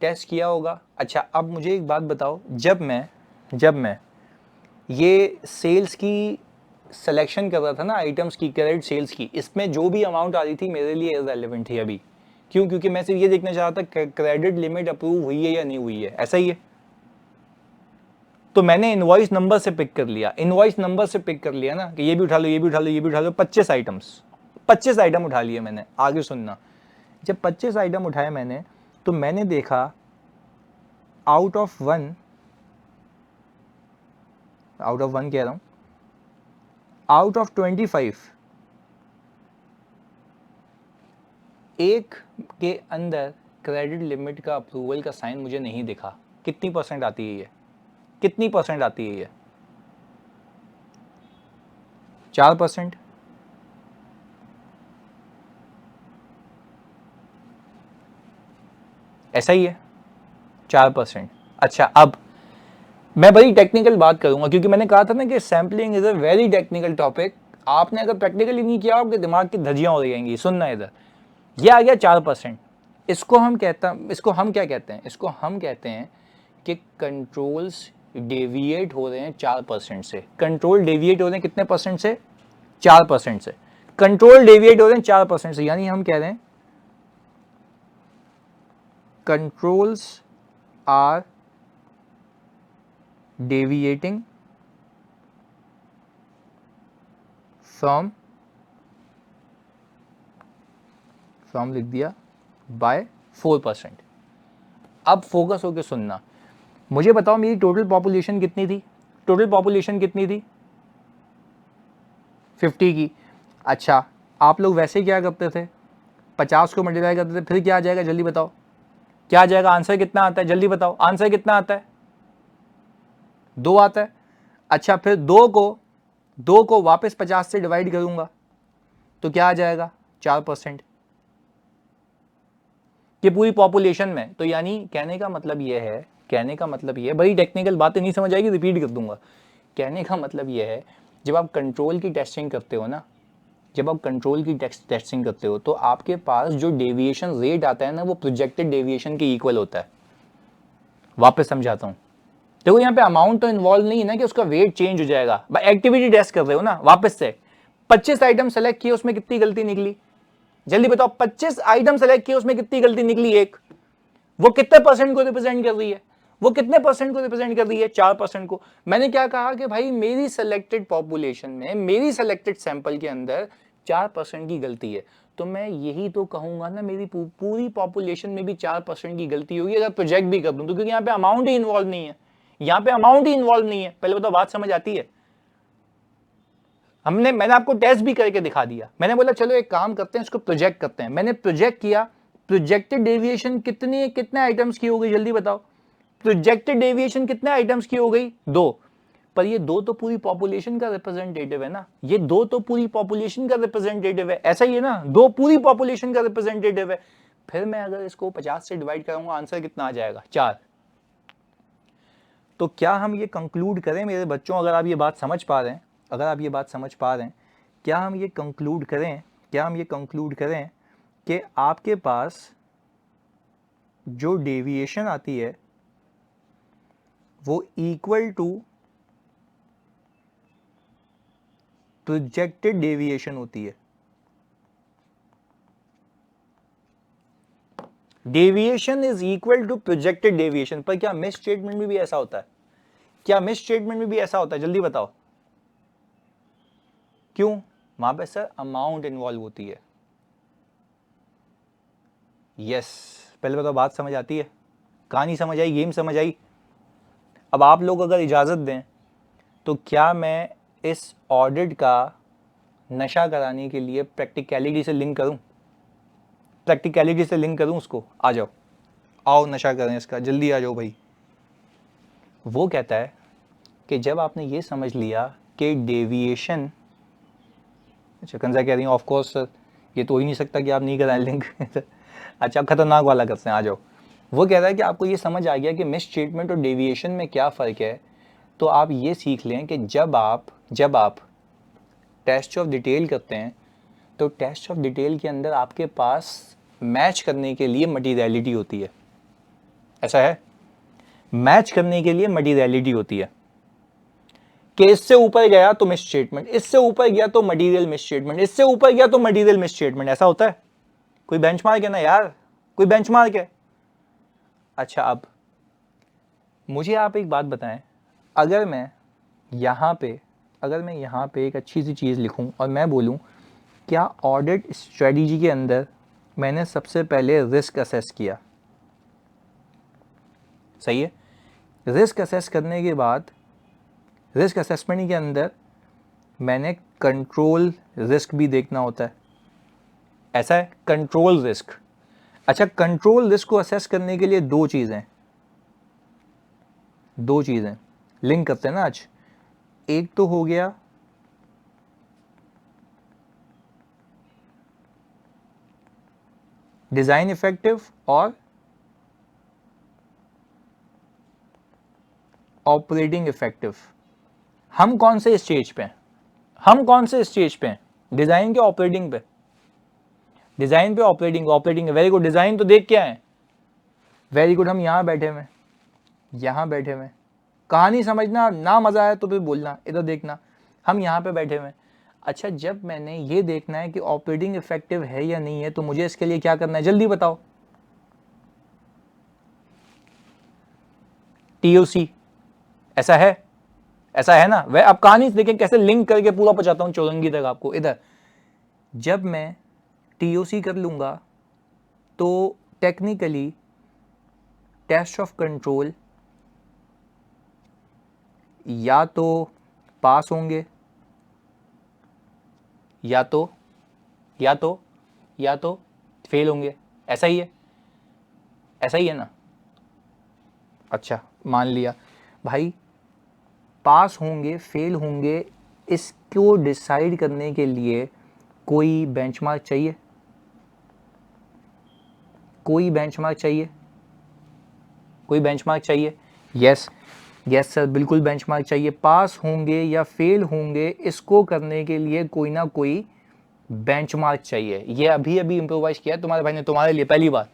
[SPEAKER 1] टेस्ट किया होगा। अच्छा, अब मुझे एक बात बताओ, जब मैं ये सेल्स की सिलेक्शन कर रहा था ना, आइटम्स की, क्रेडिट सेल्स की, इसमें जो भी अमाउंट आ रही थी मेरे लिए इररिलेवेंट थी अभी। क्यों? क्योंकि मैं सिर्फ ये देखना चाह रहा था क्रेडिट लिमिट अप्रूव हुई है या नहीं हुई है, ऐसा ही है। तो मैंने इनवॉइस नंबर से पिक कर लिया, ना कि ये भी उठा लो, ये भी उठा लो, ये भी उठा लो, 25 आइटम उठा लिए मैंने। आगे सुनना, जब 25 आइटम उठाए मैंने, तो मैंने देखा आउट ऑफ वन कह रहा हूं, आउट ऑफ 25 एक के अंदर क्रेडिट लिमिट का अप्रूवल का साइन मुझे नहीं दिखा। कितनी परसेंट आती है ये? 4%। ऐसा ही है, 4%। अच्छा, अब मैं बड़ी टेक्निकल बात करूंगा, क्योंकि मैंने कहा था ना कि sampling is a very technical topic. आपने अगर प्रैक्टिकली नहीं किया, आपके दिमाग की धज्जियां हो जाएंगी। सुनना इधर, ये आ गया 4%। इसको हम क्या कहते हैं? इसको हम कहते हैं कि कंट्रोल्स डेविएट हो रहे हैं 4% से। कंट्रोल डेविएट हो रहे हैं कितने परसेंट से? 4% से। कंट्रोल डेविएट हो रहे हैं 4% से, यानी हम कह रहे हैं कंट्रोल्स आर डेविएटिंग फ्रॉम लिख दिया बाय 4%। अब फोकस होकर सुनना, मुझे बताओ मेरी टोटल पॉपुलेशन कितनी थी? 50 की। अच्छा, आप लोग वैसे क्या करते थे? 50 को मल्टीप्लाई करते थे, फिर क्या आ जाएगा? जल्दी बताओ, क्या आ जाएगा? आंसर कितना आता है? जल्दी बताओ, आंसर कितना आता है? 2 आता है। अच्छा, फिर 2 को वापस 50 से डिवाइड करूंगा तो क्या आ जाएगा? 4%। कि पूरी पॉपुलेशन में, तो यानी कहने का मतलब यह है, बड़ी टेक्निकल बातें नहीं समझ आएगी, रिपीट कर दूंगा। कहने का मतलब यह है, जब आप कंट्रोल की टेस्टिंग करते हो ना, तो आपके पास जो डेविएशन रेट आता है ना, वो प्रोजेक्टेड डेविएशन के इक्वल होता है। वापस समझाता हूं, देखो यहाँ पे अमाउंट तो इन्वॉल्व नहीं है ना कि उसका वेट चेंज हो जाएगा। भाई एक्टिविटी टेस्ट कर रहे हो ना, वापस से 25 आइटम सेलेक्ट किए, उसमें कितनी गलती निकली? जल्दी बताओ, 25 आइटम सेलेक्ट किए, उसमें कितनी गलती निकली? एक। वो कितने परसेंट को रिप्रेजेंट कर रही है? 4% को। मैंने क्या कहा कि भाई मेरी सिलेक्टेड पॉपुलेशन में, मेरी सिलेक्टेड सैंपल के अंदर 4% की गलती है। तो मैं यही तो कहूंगा ना, मेरी पूरी पॉपुलेशन में भी 4% की गलती होगी अगर प्रोजेक्ट भी कर दूं तो, क्योंकि यहाँ पे अमाउंट ही इन्वॉल्व नहीं है। पहले बताओ, बात समझ आती है? मैंने आपको टेस्ट भी करके दिखा दिया। मैंने बोला चलो एक काम करते हैं, इसको प्रोजेक्ट करते हैं। मैंने प्रोजेक्ट किया, प्रोजेक्टेड डेविएशन कितने आइटम्स की हो गई? जल्दी बताओ, प्रोजेक्टेड डेविएशन कितने आइटम्स की हो गई? 2। पर ये 2 तो पूरी पॉपुलेशन का रिप्रेजेंटेटिव है ना, ऐसा ही है ना, 2 पूरी पॉपुलेशन का रिप्रेजेंटेटिव है। फिर मैं अगर इसको 50 से डिवाइड करूंगा, आंसर कितना आ जाएगा? 4। तो क्या हम ये कंक्लूड करें मेरे बच्चों, अगर आप ये बात समझ पा रहे हैं, क्या हम ये कंक्लूड करें कि आपके पास जो डेविएशन आती है वो इक्वल टू प्रोजेक्टेड डेविएशन होती है। Deviation is equal to projected deviation. पर क्या मिस स्टेटमेंट में भी ऐसा होता है? क्या मिस स्टेटमेंट में भी ऐसा होता है? जल्दी बताओ क्यों? वहां पे सर अमाउंट इन्वॉल्व होती है। यस, पहले बताओ बात समझ आती है? कहानी समझ आई? गेम समझ आई? अब आप लोग अगर इजाजत दें तो क्या मैं इस ऑडिट का नशा कराने के लिए प्रैक्टिकलिटी से लिंक करूं? प्रैक्टिकलिटी से लिंक करूं उसको? आ जाओ, आओ नशा करें इसका, जल्दी आ जाओ भाई। वो कहता है कि जब आपने ये समझ लिया कि डेविएशन, अच्छा कंजा कह रही हूँ ऑफ कोर्स सर ये तो हो ही नहीं सकता कि आप नहीं कराएं लिंक। अच्छा खतरनाक वाला करते हैं, आ जाओ। वो कह रहा है कि आपको ये समझ आ गया कि मिस स्टेटमेंट और डेविएशन में क्या फ़र्क है, तो आप ये सीख लें कि जब आप टेस्ट ऑफ डिटेल करते हैं तो टेस्ट ऑफ डिटेल के अंदर आपके पास मैच करने के लिए मटीरियलिटी होती है। ऐसा है, मैच करने के लिए मटीरियलिटी होती है कि इससे ऊपर गया तो मिस स्टेटमेंट, इससे ऊपर गया तो मटीरियल मिस स्टेटमेंट, इससे ऊपर गया तो मटीरियल मिस स्टेटमेंट। ऐसा होता है? कोई बेंचमार्क है ना यार, कोई बेंचमार्क है? अच्छा अब मुझे आप एक बात बताएं, अगर मैं यहाँ पे एक अच्छी सी चीज़ लिखूं और मैं बोलूं क्या ऑडिट स्ट्रेटजी के अंदर मैंने सबसे पहले रिस्क असेस किया, सही है? रिस्क असेस करने के बाद रिस्क असेसमेंट के अंदर मैंने कंट्रोल रिस्क भी देखना होता है। ऐसा है, कंट्रोल रिस्क। अच्छा, कंट्रोल रिस्क को असेस करने के लिए दो चीज़ें लिंक करते हैं ना आज। एक तो हो गया डिज़ाइन इफेक्टिव और ऑपरेटिंग इफेक्टिव। हम कौन से स्टेज पे हैं? डिज़ाइन के ऑपरेटिंग पे? डिज़ाइन पे ऑपरेटिंग है। वेरी गुड, डिज़ाइन तो देख क्या है? वेरी गुड, हम यहाँ बैठे हुए, कहानी समझना ना, मज़ा आया तो फिर बोलना, इधर देखना, हम यहाँ पे बैठे हुए। अच्छा, जब मैंने ये देखना है कि ऑपरेटिंग इफेक्टिव है या नहीं है तो मुझे इसके लिए क्या करना है? जल्दी बताओ। टीओसी, ऐसा है ना? वह अब कहानी देखें कैसे लिंक करके पूरा पहुंचाता हूं चौरंगी तक आपको। इधर जब मैं टीओसी कर लूंगा तो टेक्निकली टेस्ट ऑफ कंट्रोल या तो पास होंगे या तो फेल होंगे। ऐसा ही है ना? अच्छा मान लिया भाई, पास होंगे फेल होंगे, इसको डिसाइड करने के लिए कोई बेंचमार्क चाहिए? कोई बेंचमार्क चाहिए? यस सर, बिल्कुल बेंचमार्क चाहिए। पास होंगे या फेल होंगे इसको करने के लिए कोई ना कोई बेंचमार्क चाहिए। ये अभी इंप्रोवाइज किया तुम्हारे भाई ने तुम्हारे लिए, पहली बार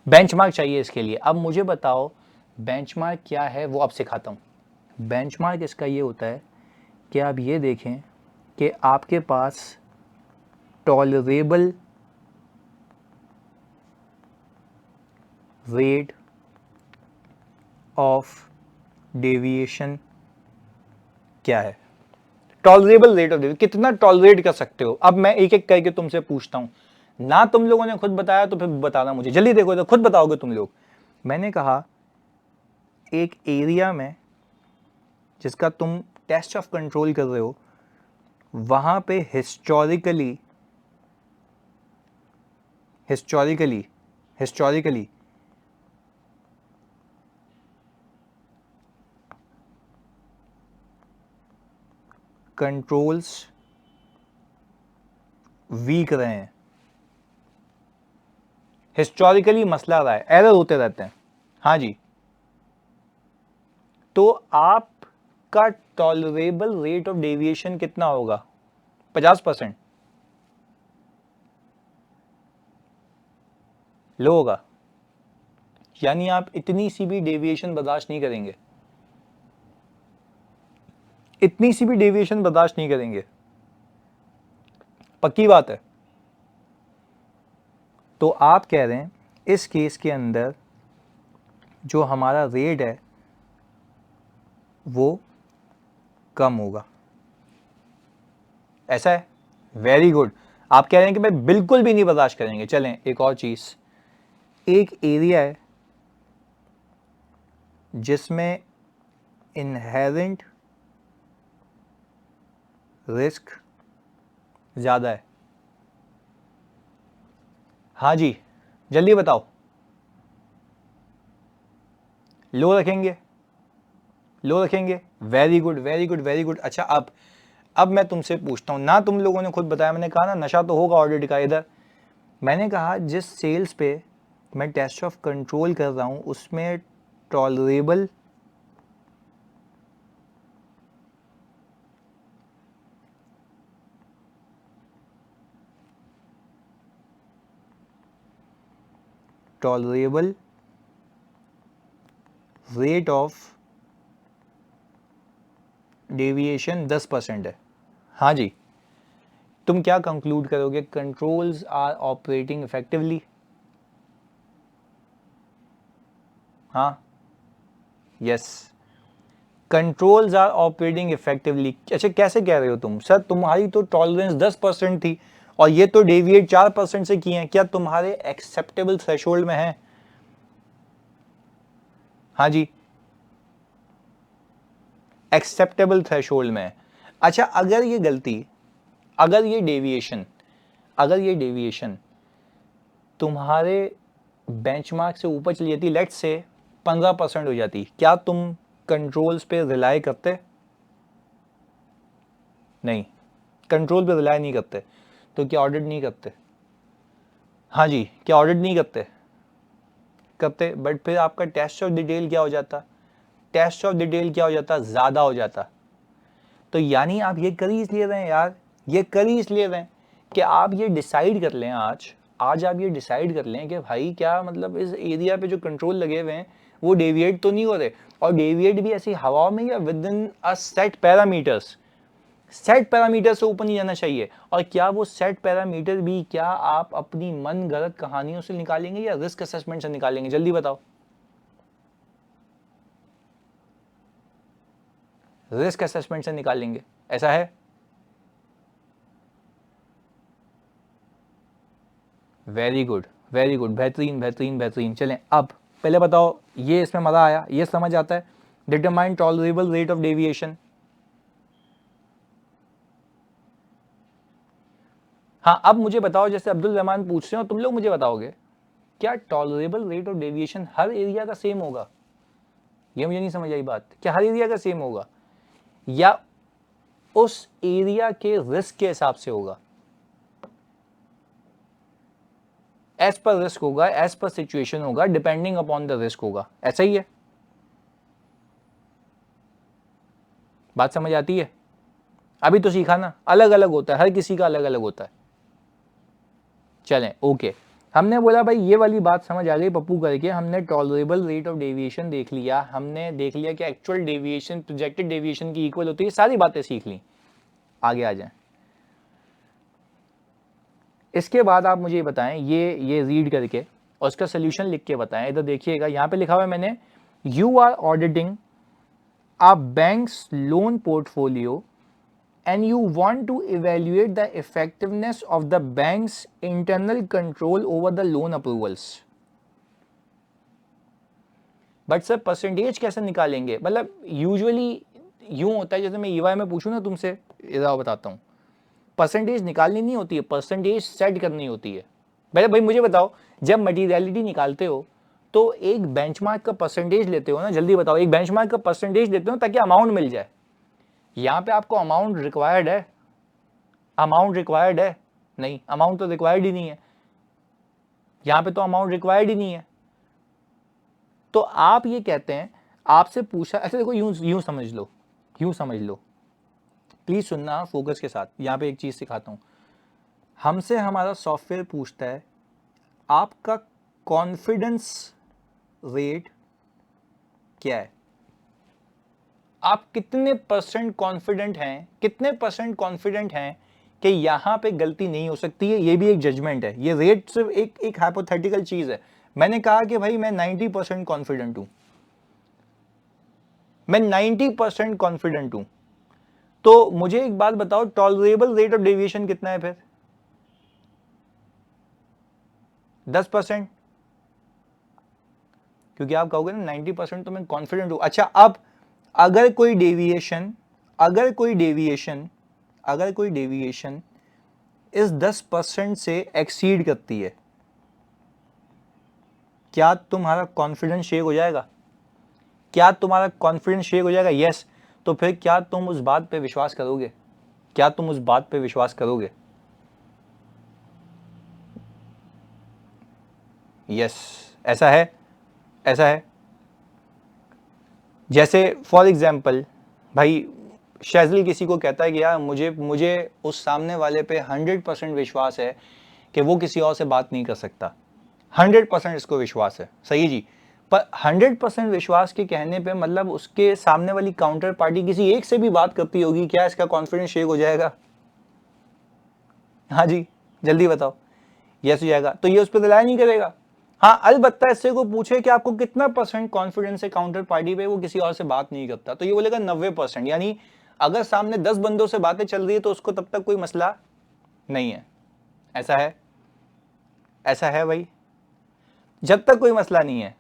[SPEAKER 1] बेंचमार्क चाहिए इसके लिए। अब मुझे बताओ बेंचमार्क क्या है, वो अब सिखाता हूँ। बेंचमार्क इसका ये होता है कि आप ये देखें कि आपके पास टॉलरेबल रेट ऑफ डेविएशन क्या है? टॉलरेबल रेट ऑफ डेविएशन, कितना टॉलरेट कर सकते हो? अब मैं एक एक करके तुमसे पूछता हूं ना, तुम लोगों ने खुद बताया तो फिर बताना मुझे। जल्दी देखो तो खुद बताओगे तुम लोग। मैंने कहा एक एरिया में जिसका तुम टेस्ट ऑफ कंट्रोल कर रहे हो वहां पे हिस्टोरिकली कंट्रोल्स वीक रहे हैं, हिस्टोरिकली मसला रहा है, एरर होते रहते हैं। हाँ जी, तो आपका टॉलरेबल रेट ऑफ डेविएशन कितना होगा? 50%? लो होगा, यानी आप इतनी सी भी डेविएशन बर्दाश्त नहीं करेंगे। पक्की बात है। तो आप कह रहे हैं इस केस के अंदर जो हमारा रेट है वो कम होगा, ऐसा है? Very good. आप कह रहे हैं कि भाई बिल्कुल भी नहीं बर्दाश्त करेंगे। चलें एक और चीज, एक एरिया है जिसमें इनहेरेंट रिस्क ज्यादा है। हाँ जी, जल्दी बताओ। लो रखेंगे, लो रखेंगे। Very good very good very good. अच्छा अब मैं तुमसे पूछता हूं ना, तुम लोगों ने खुद बताया, मैंने कहा ना नशा तो होगा ऑडिट का। इधर मैंने कहा जिस सेल्स पे मैं टेस्ट ऑफ कंट्रोल कर रहा हूं उसमें tolerable tolerable rate of deviation 10% है। हाँ जी, तुम क्या कंक्लूड करोगे? Controls are operating effectively? हाँ, yes, controls are operating effectively. अच्छा, कैसे कह रहे हो तुम? सर तुम्हारी तो टॉलरेंस 10% थी और ये तो डेविएट 4% से किए हैं, क्या तुम्हारे एक्सेप्टेबल थ्रेशोल्ड में है? हाँ जी, एक्सेप्टेबल थ्रेशोल्ड में है। अच्छा, अगर ये गलती, अगर ये डेविएशन तुम्हारे बेंचमार्क से ऊपर चली जाती, लेट्स से 15% हो जाती, क्या तुम कंट्रोल्स पे रिलाई करते? नहीं, कंट्रोल पे रिलाई नहीं करते। तो क्या ऑडिट नहीं करते? हाँ जी, क्या ऑडिट नहीं करते? बट फिर आपका टेस्ट ऑफ डिटेल क्या हो जाता? टेस्ट ऑफ डिटेल क्या हो जाता? ज्यादा हो जाता। तो यानी आप ये कर ही इसलिए रहे हैं यार, ये कर ही इसलिए रहे हैं कि आप ये डिसाइड कर लें आज आप ये डिसाइड कर लें कि भाई क्या मतलब इस एरिया पे जो कंट्रोल लगे हुए हैं वो डेविएट तो नहीं हो रहे, और डेविएट भी ऐसी हवा में या with in a set parameters, set parameter से ऊपर नहीं जाना चाहिए। और क्या वो सेट पैरामीटर भी क्या आप अपनी मन गलत कहानियों से निकालेंगे या रिस्क असेसमेंट से निकालेंगे? जल्दी बताओ। रिस्क असेसमेंट से निकालेंगे, ऐसा है? वेरी गुड वेरी गुड, बेहतरीन बेहतरीन बेहतरीन। चलें अब पहले बताओ, ये इसमें मजा आया, ये समझ आता है? Determine tolerable rate of deviation. हाँ, अब मुझे बताओ, जैसे अब्दुल रहमान पूछ रहे हो, तुम लोग मुझे बताओगे क्या tolerable rate of deviation her area का सेम होगा? ये मुझे नहीं समझ आई बात। क्या हर एरिया का सेम होगा या उस एरिया के रिस्क के हिसाब से होगा? एज पर रिस्क होगा, एज पर सिचुएशन होगा, डिपेंडिंग अपॉन द रिस्क होगा, ऐसा ही है? बात समझ आती है? अभी तो सीखा ना, अलग अलग होता है, हर किसी का अलग अलग होता है। चलें ओके, हमने बोला भाई ये वाली बात समझ आ गई पप्पू करके, हमने टॉलरेबल रेट ऑफ डेविएशन देख लिया, हमने देख लिया कि एक्चुअल डेविएशन प्रोजेक्टेड डेविएशन की इक्वल होती है, सारी बातें सीख ली। आगे आ जाएं। इसके बाद आप मुझे बताएं, ये रीड करके और उसका सोल्यूशन लिख के बताएं। इधर देखिएगा, यहां पे लिखा हुआ है मैंने, you are auditing a bank's loan portfolio and you want to evaluate the effectiveness of the bank's internal control over the loan approvals. But sir percentage कैसे निकालेंगे? मतलब यूजुअली यूं होता है, जैसे मैं ईवाई में पूछूं ना तुमसे, इधर बताता हूं, परसेंटेज निकालनी नहीं होती है, परसेंटेज सेट करनी होती है। पहले भाई मुझे बताओ, जब मटीरियलिटी निकालते हो तो एक बेंचमार्क का परसेंटेज लेते हो ना? जल्दी बताओ, एक बेंचमार्क का परसेंटेज लेते हो ताकि अमाउंट मिल जाए। यहां पे आपको अमाउंट रिक्वायर्ड है? अमाउंट रिक्वायर्ड है? नहीं, अमाउंट तो रिक्वायर्ड ही नहीं है, यहां पे तो अमाउंट रिक्वायर्ड ही नहीं है। तो आप ये कहते हैं, आपसे पूछा, ऐसे देखो, यूं यूं समझ लो, यूं समझ लो, प्लीज सुनना फोकस के साथ। यहां पे एक चीज सिखाता हूं, हमसे हमारा सॉफ्टवेयर पूछता है आपका कॉन्फिडेंस रेट क्या है? आप कितने परसेंट कॉन्फिडेंट हैं, कितने परसेंट कॉन्फिडेंट हैं कि यहाँ पे गलती नहीं हो सकती है, ये भी एक जजमेंट है। ये रेट सिर्फ एक हाइपोथेटिकल चीज है। मैंने कहा कि भाई मैं 90% कॉन्फिडेंट हूं, मैं 90% कॉन्फिडेंट हूं, तो मुझे एक बात बताओ, टॉलरेबल रेट ऑफ डेविएशन कितना है फिर? 10%। क्योंकि आप कहोगे ना 90% तो मैं कॉन्फिडेंट हूं। अच्छा, अब अगर कोई डेविएशन इस 10% से एक्सीड करती है, क्या तुम्हारा कॉन्फिडेंस शेक हो जाएगा? क्या तुम्हारा कॉन्फिडेंस शेक हो जाएगा? यस। तो फिर क्या तुम उस बात पे विश्वास करोगे? क्या तुम उस बात पे विश्वास करोगे? यस, ऐसा है, ऐसा है। जैसे फॉर एग्जाम्पल, भाई शेजल किसी को कहता है कि यार मुझे उस सामने वाले पे 100% विश्वास है कि वो किसी और से बात नहीं कर सकता, 100% इसको विश्वास है, सही जी। पर 100% विश्वास के कहने पे मतलब उसके सामने वाली काउंटर पार्टी किसी एक से भी बात करती होगी, क्या इसका कॉन्फिडेंस शेक हो जाएगा? हाँ जी, जल्दी बताओ। यस हो जाएगा, तो ये उस पर रिलाय नहीं करेगा। हाँ, अलबत्ता इससे को पूछे कि आपको कितना % कॉन्फिडेंस है काउंटर पार्टी पे, वो किसी और से बात नहीं करता, तो ये बोलेगा 90%। यानी अगर सामने 10 बंदों से बातें चल रही है तो उसको तब तक कोई मसला नहीं है। ऐसा है, ऐसा है भाई, जब तक कोई मसला नहीं है।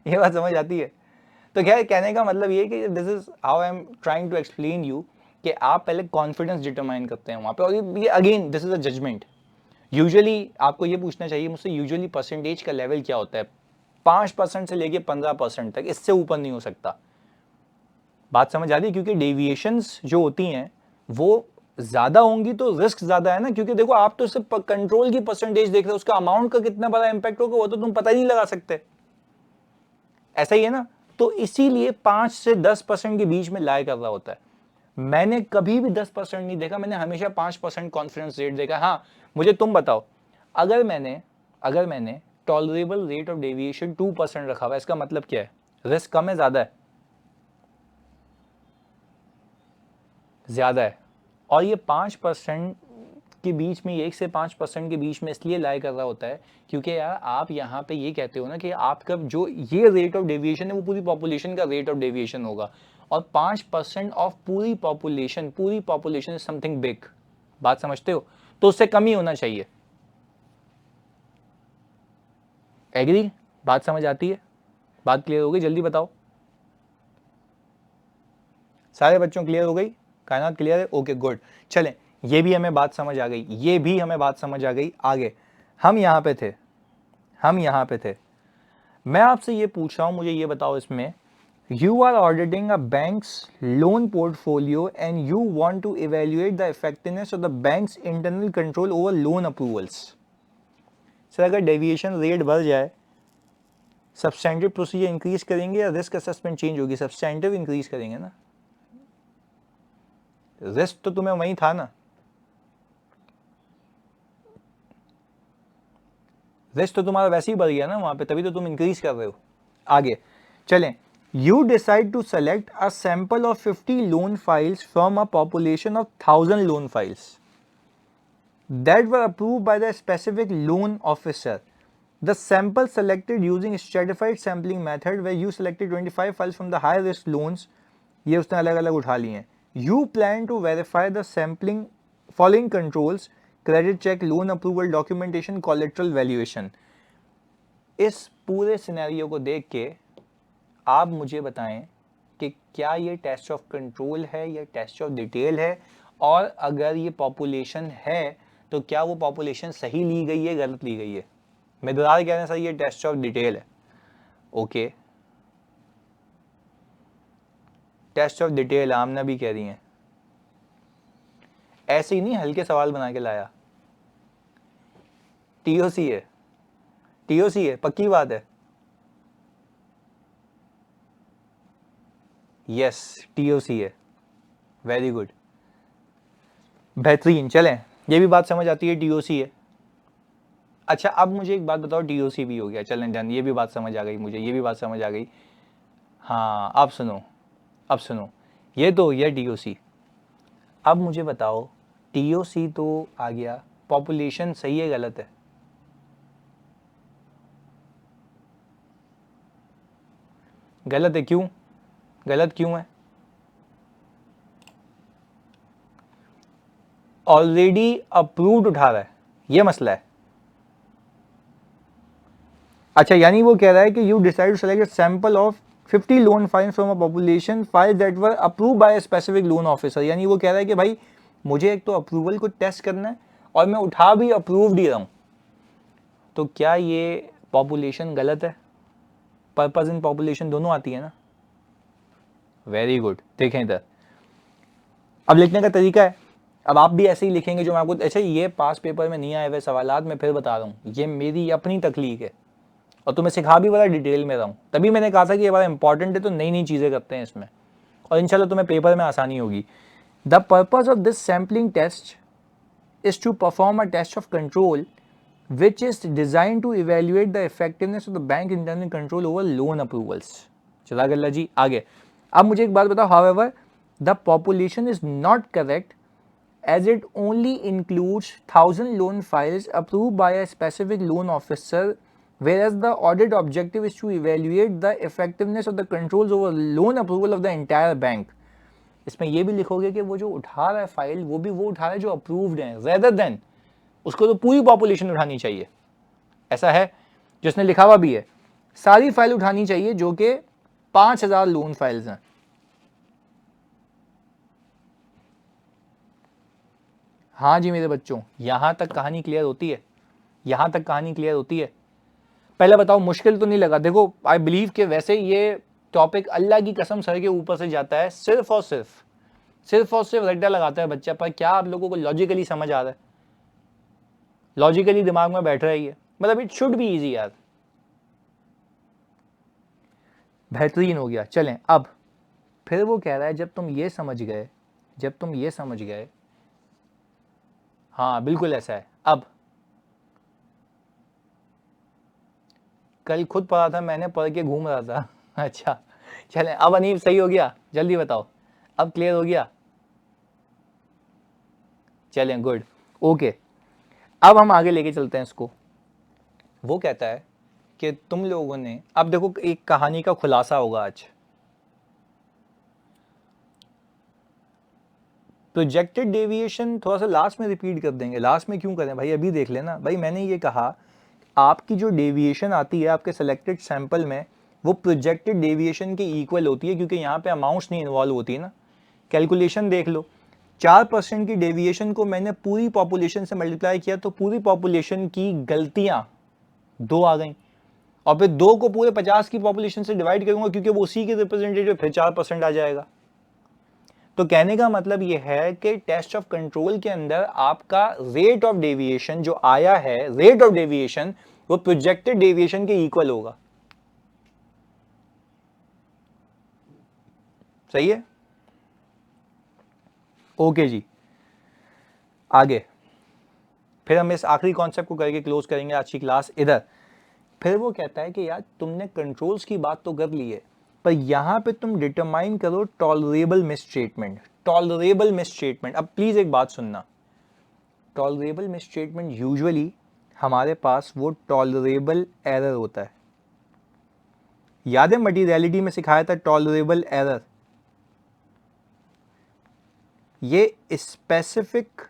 [SPEAKER 1] ये बात समझ आती है? तो खैर, कहने का मतलब ये कि this is how I am trying to explain you कि आप पहले कॉन्फिडेंस डिटरमाइन करते हैं वहां पे, और ये again this is a judgement. Usually आपको ये पूछना चाहिए मुझसे, यूजुअली परसेंटेज का लेवल क्या होता है? 5% से लेके 15% तक, इससे ऊपर नहीं हो सकता। बात समझ आ रही है? क्योंकि डेविएशंस जो होती हैं वो ज्यादा होंगी तो रिस्क ज्यादा है ना। क्योंकि देखो, आप तो सिर्फ कंट्रोल की परसेंटेज देख रहे हो, उसका अमाउंट का कितना बड़ा इंपैक्ट होगा वो तो तुम पता ही नहीं लगा सकते। ऐसा ही है ना? तो इसीलिए 5 से 10% के बीच में लाई कर रहा होता है। मैंने कभी भी 10% नहीं देखा, मैंने हमेशा 5% कॉन्फिडेंस रेट देखा। हाँ, मुझे तुम बताओ, अगर मैंने टॉलरेबल रेट ऑफ डेविएशन 2% रखा हुआ है, इसका मतलब क्या है? रिस्क कम है, ज्यादा है? ज्यादा है। और ये 5% के बीच में, 1 से 5% के बीच में इसलिए लाई कर रहा होता है क्योंकि यार आप यहाँ पे ये कहते हो ना कि आपका जो ये रेट ऑफ डेविएशन है वो पूरी पॉपुलेशन का रेट ऑफ डेविएशन होगा, और 5% ऑफ पूरी पॉपुलेशन इज समथिंग बिग। बात समझते हो? तो उससे कम ही होना चाहिए। एग्री? बात समझ आती है? बात क्लियर हो गई? जल्दी बताओ। सारे बच्चों क्लियर हो गई? कायनात क्लियर है? Okay, good. चलें, ये भी हमें बात समझ आ गई। आगे हम यहाँ पे थे। मैं आपसे ये पूछ रहा हूं, मुझे ये बताओ, इसमें you are auditing a bank's loan portfolio and you want to evaluate the effectiveness of the bank's internal control over loan approvals. Sir, अगर डेविएशन रेट बढ़ जाए, सब्सटैंटिव प्रोसीजर इंक्रीज करेंगे या रिस्क असेसमेंट चेंज होगी? Substantive increase करेंगे ना। Risk तो तुम्हें वही था ना, रिस्क तो तुम्हारा वैसे ही बढ़ गया ना वहां पे, तभी तो तुम इंक्रीज कर रहे हो। आगे चलें, you decide to select a sample of 50 loan files from a population of 1000 loan files that were approved by the specific loan officer. The sample selected using stratified sampling method where you selected 25 files from the high risk loans, ये उसने अलग अलग उठा लिए हैं. You plan to verify the sampling following controls: credit check, loan approval, documentation, collateral valuation. इस पूरे scenario को देख के आप मुझे बताएं कि क्या ये टेस्ट ऑफ कंट्रोल है या टेस्ट ऑफ डिटेल है, और अगर ये पॉपुलेशन है तो क्या वो पॉपुलेशन सही ली गई है, गलत ली गई है? मेददार कह रहे हैं सर ये टेस्ट ऑफ डिटेल है। ओके, टेस्ट ऑफ डिटेल आमना भी कह रही हैं। ऐसे ही नहीं हल्के सवाल बना के लाया। टीओसी है, टीओसी है, पक्की बात है। यस, टीओसी है। वेरी गुड, बेहतरीन। चलें, ये भी बात समझ आती है, टीओसी है। अच्छा, अब मुझे एक बात बताओ, टीओसी भी हो गया, चलें डन, ये भी बात समझ आ गई मुझे, ये भी बात समझ आ गई। हाँ, अब सुनो, ये तो हो गया टीओसी। अब मुझे बताओ, टीओसी तो आ गया, पॉपुलेशन सही है गलत है? गलत है, क्यों गलत क्यों है? ऑलरेडी अप्रूव्ड उठा रहा है, ये मसला है। अच्छा, यानी वो कह रहा है कि you decide to select a sample of 50 loan files from a population file that were approve by a specific loan officer. यानी वो कह रहा है कि भाई मुझे एक तो अप्रूवल को टेस्ट करना है और मैं उठा भी अप्रूव्ड ही रहा हूं। तो क्या ये पॉपुलेशन गलत है? पर्पस इन पॉपुलेशन दोनों आती है ना। वेरी गुड, देखें इधर। अब लिखने का तरीका है, अब आप भी ऐसे ही लिखेंगे जो मैं आपको, अच्छा ये पास पेपर में नहीं आए हुए सवालात, मैं फिर बता रहा हूँ, ये मेरी अपनी तकलीफ है और तुम्हें सिखा भी बड़ा डिटेल में रहा हूँ। तभी मैंने कहा था कि ये बड़ा इंपॉर्टेंट है, तो नई नई चीज़ें करते हैं इसमें और इंशाल्लाह तुम्हें पेपर में आसानी होगी। The purpose of this sampling test is to perform a test of control which is designed to evaluate the effectiveness of the bank internal control over loan approvals. चला गल्ला जी, आगे। अब मुझे एक बात बताओ, however the population is not correct as it only includes 1000 loan files approved by a specific loan officer, whereas the audit objective is to evaluate the effectiveness of the controls over loan approval of the entire bank. इसमें ये भी लिखोगे कि वो जो उठा रहा है फाइल, वो भी वो उठा रहा है जो अप्रूव्ड है, रेदर देन उसको तो पूरी पॉपुलेशन उठानी चाहिए। ऐसा है, जिसने लिखा हुआ भी है, सारी फाइल उठानी चाहिए जो कि 5000 लोन फाइल्स हैं। हाँ जी मेरे बच्चों, यहां तक कहानी क्लियर होती है, यहां तक कहानी क्लियर होती है। पहले बताओ, मुश्किल तो नहीं लगा? देखो, आई बिलीव कि वैसे ये टॉपिक अल्लाह की कसम सर के ऊपर से जाता है, सिर्फ और सिर्फ रट्टा लगाता है बच्चा, पर क्या आप लोगों को लॉजिकली समझ आ रहा है? लॉजिकली दिमाग में बैठ रही है, मतलब इट शुड बी इजी यार। बेहतरीन हो गया। चलें, अब फिर वो कह रहा है जब तुम ये समझ गए, हाँ बिल्कुल ऐसा है। अब कल खुद पढ़ा था मैंने, पढ़ के घूम रहा था। अच्छा चलें, अब अनीब सही हो गया, जल्दी बताओ, अब क्लियर हो गया? चलें, गुड, ओके। अब हम आगे लेके चलते हैं इसको। वो कहता है कि तुम लोगों ने, अब देखो एक कहानी का खुलासा होगा आज। प्रोजेक्टेड डेविएशन थोड़ा सा लास्ट में रिपीट कर देंगे। लास्ट में क्यों करें भाई, अभी देख लेना भाई। मैंने ये कहा आपकी जो डेविएशन आती है आपके सेलेक्टेड सैंपल में, वो प्रोजेक्टेड डेविएशन के इक्वल होती है, क्योंकि यहाँ पे अमाउंट्स नहीं इन्वॉल्व होती है ना। कैलकुलेशन देख लो, 4% की डेविएशन को मैंने पूरी पॉपुलेशन से मल्टीप्लाई किया तो पूरी पॉपुलेशन की गलतियां 2 आ गई, और फिर 2 को पूरे 50 की पॉपुलेशन से डिवाइड करूंगा क्योंकि वो उसी के रिप्रेजेंटेटिव, फिर 4% आ जाएगा। तो कहने का मतलब यह है कि टेस्ट ऑफ कंट्रोल के अंदर आपका रेट ऑफ डेविएशन जो आया है, रेट ऑफ डेविएशन वो प्रोजेक्टेड डेविएशन के इक्वल होगा। सही है, ओके जी। आगे फिर हम इस आखिरी कॉन्सेप्ट को करके क्लोज करेंगे आज की क्लास। इधर फिर वो कहता है कि यार तुमने कंट्रोल्स की बात तो कर ली है, पर यहां पे तुम डिटरमाइन करो टॉलरेबल मिसस्टेटमेंट। टॉलरेबल मिसस्टेटमेंट, अब प्लीज एक बात सुनना, टॉलरेबल मिसस्टेटमेंट यूजुअली हमारे पास वो टॉलरेबल एरर होता है। याद है मटीरियलिटी में सिखाया था टॉलरेबल एरर, ये स्पेसिफिक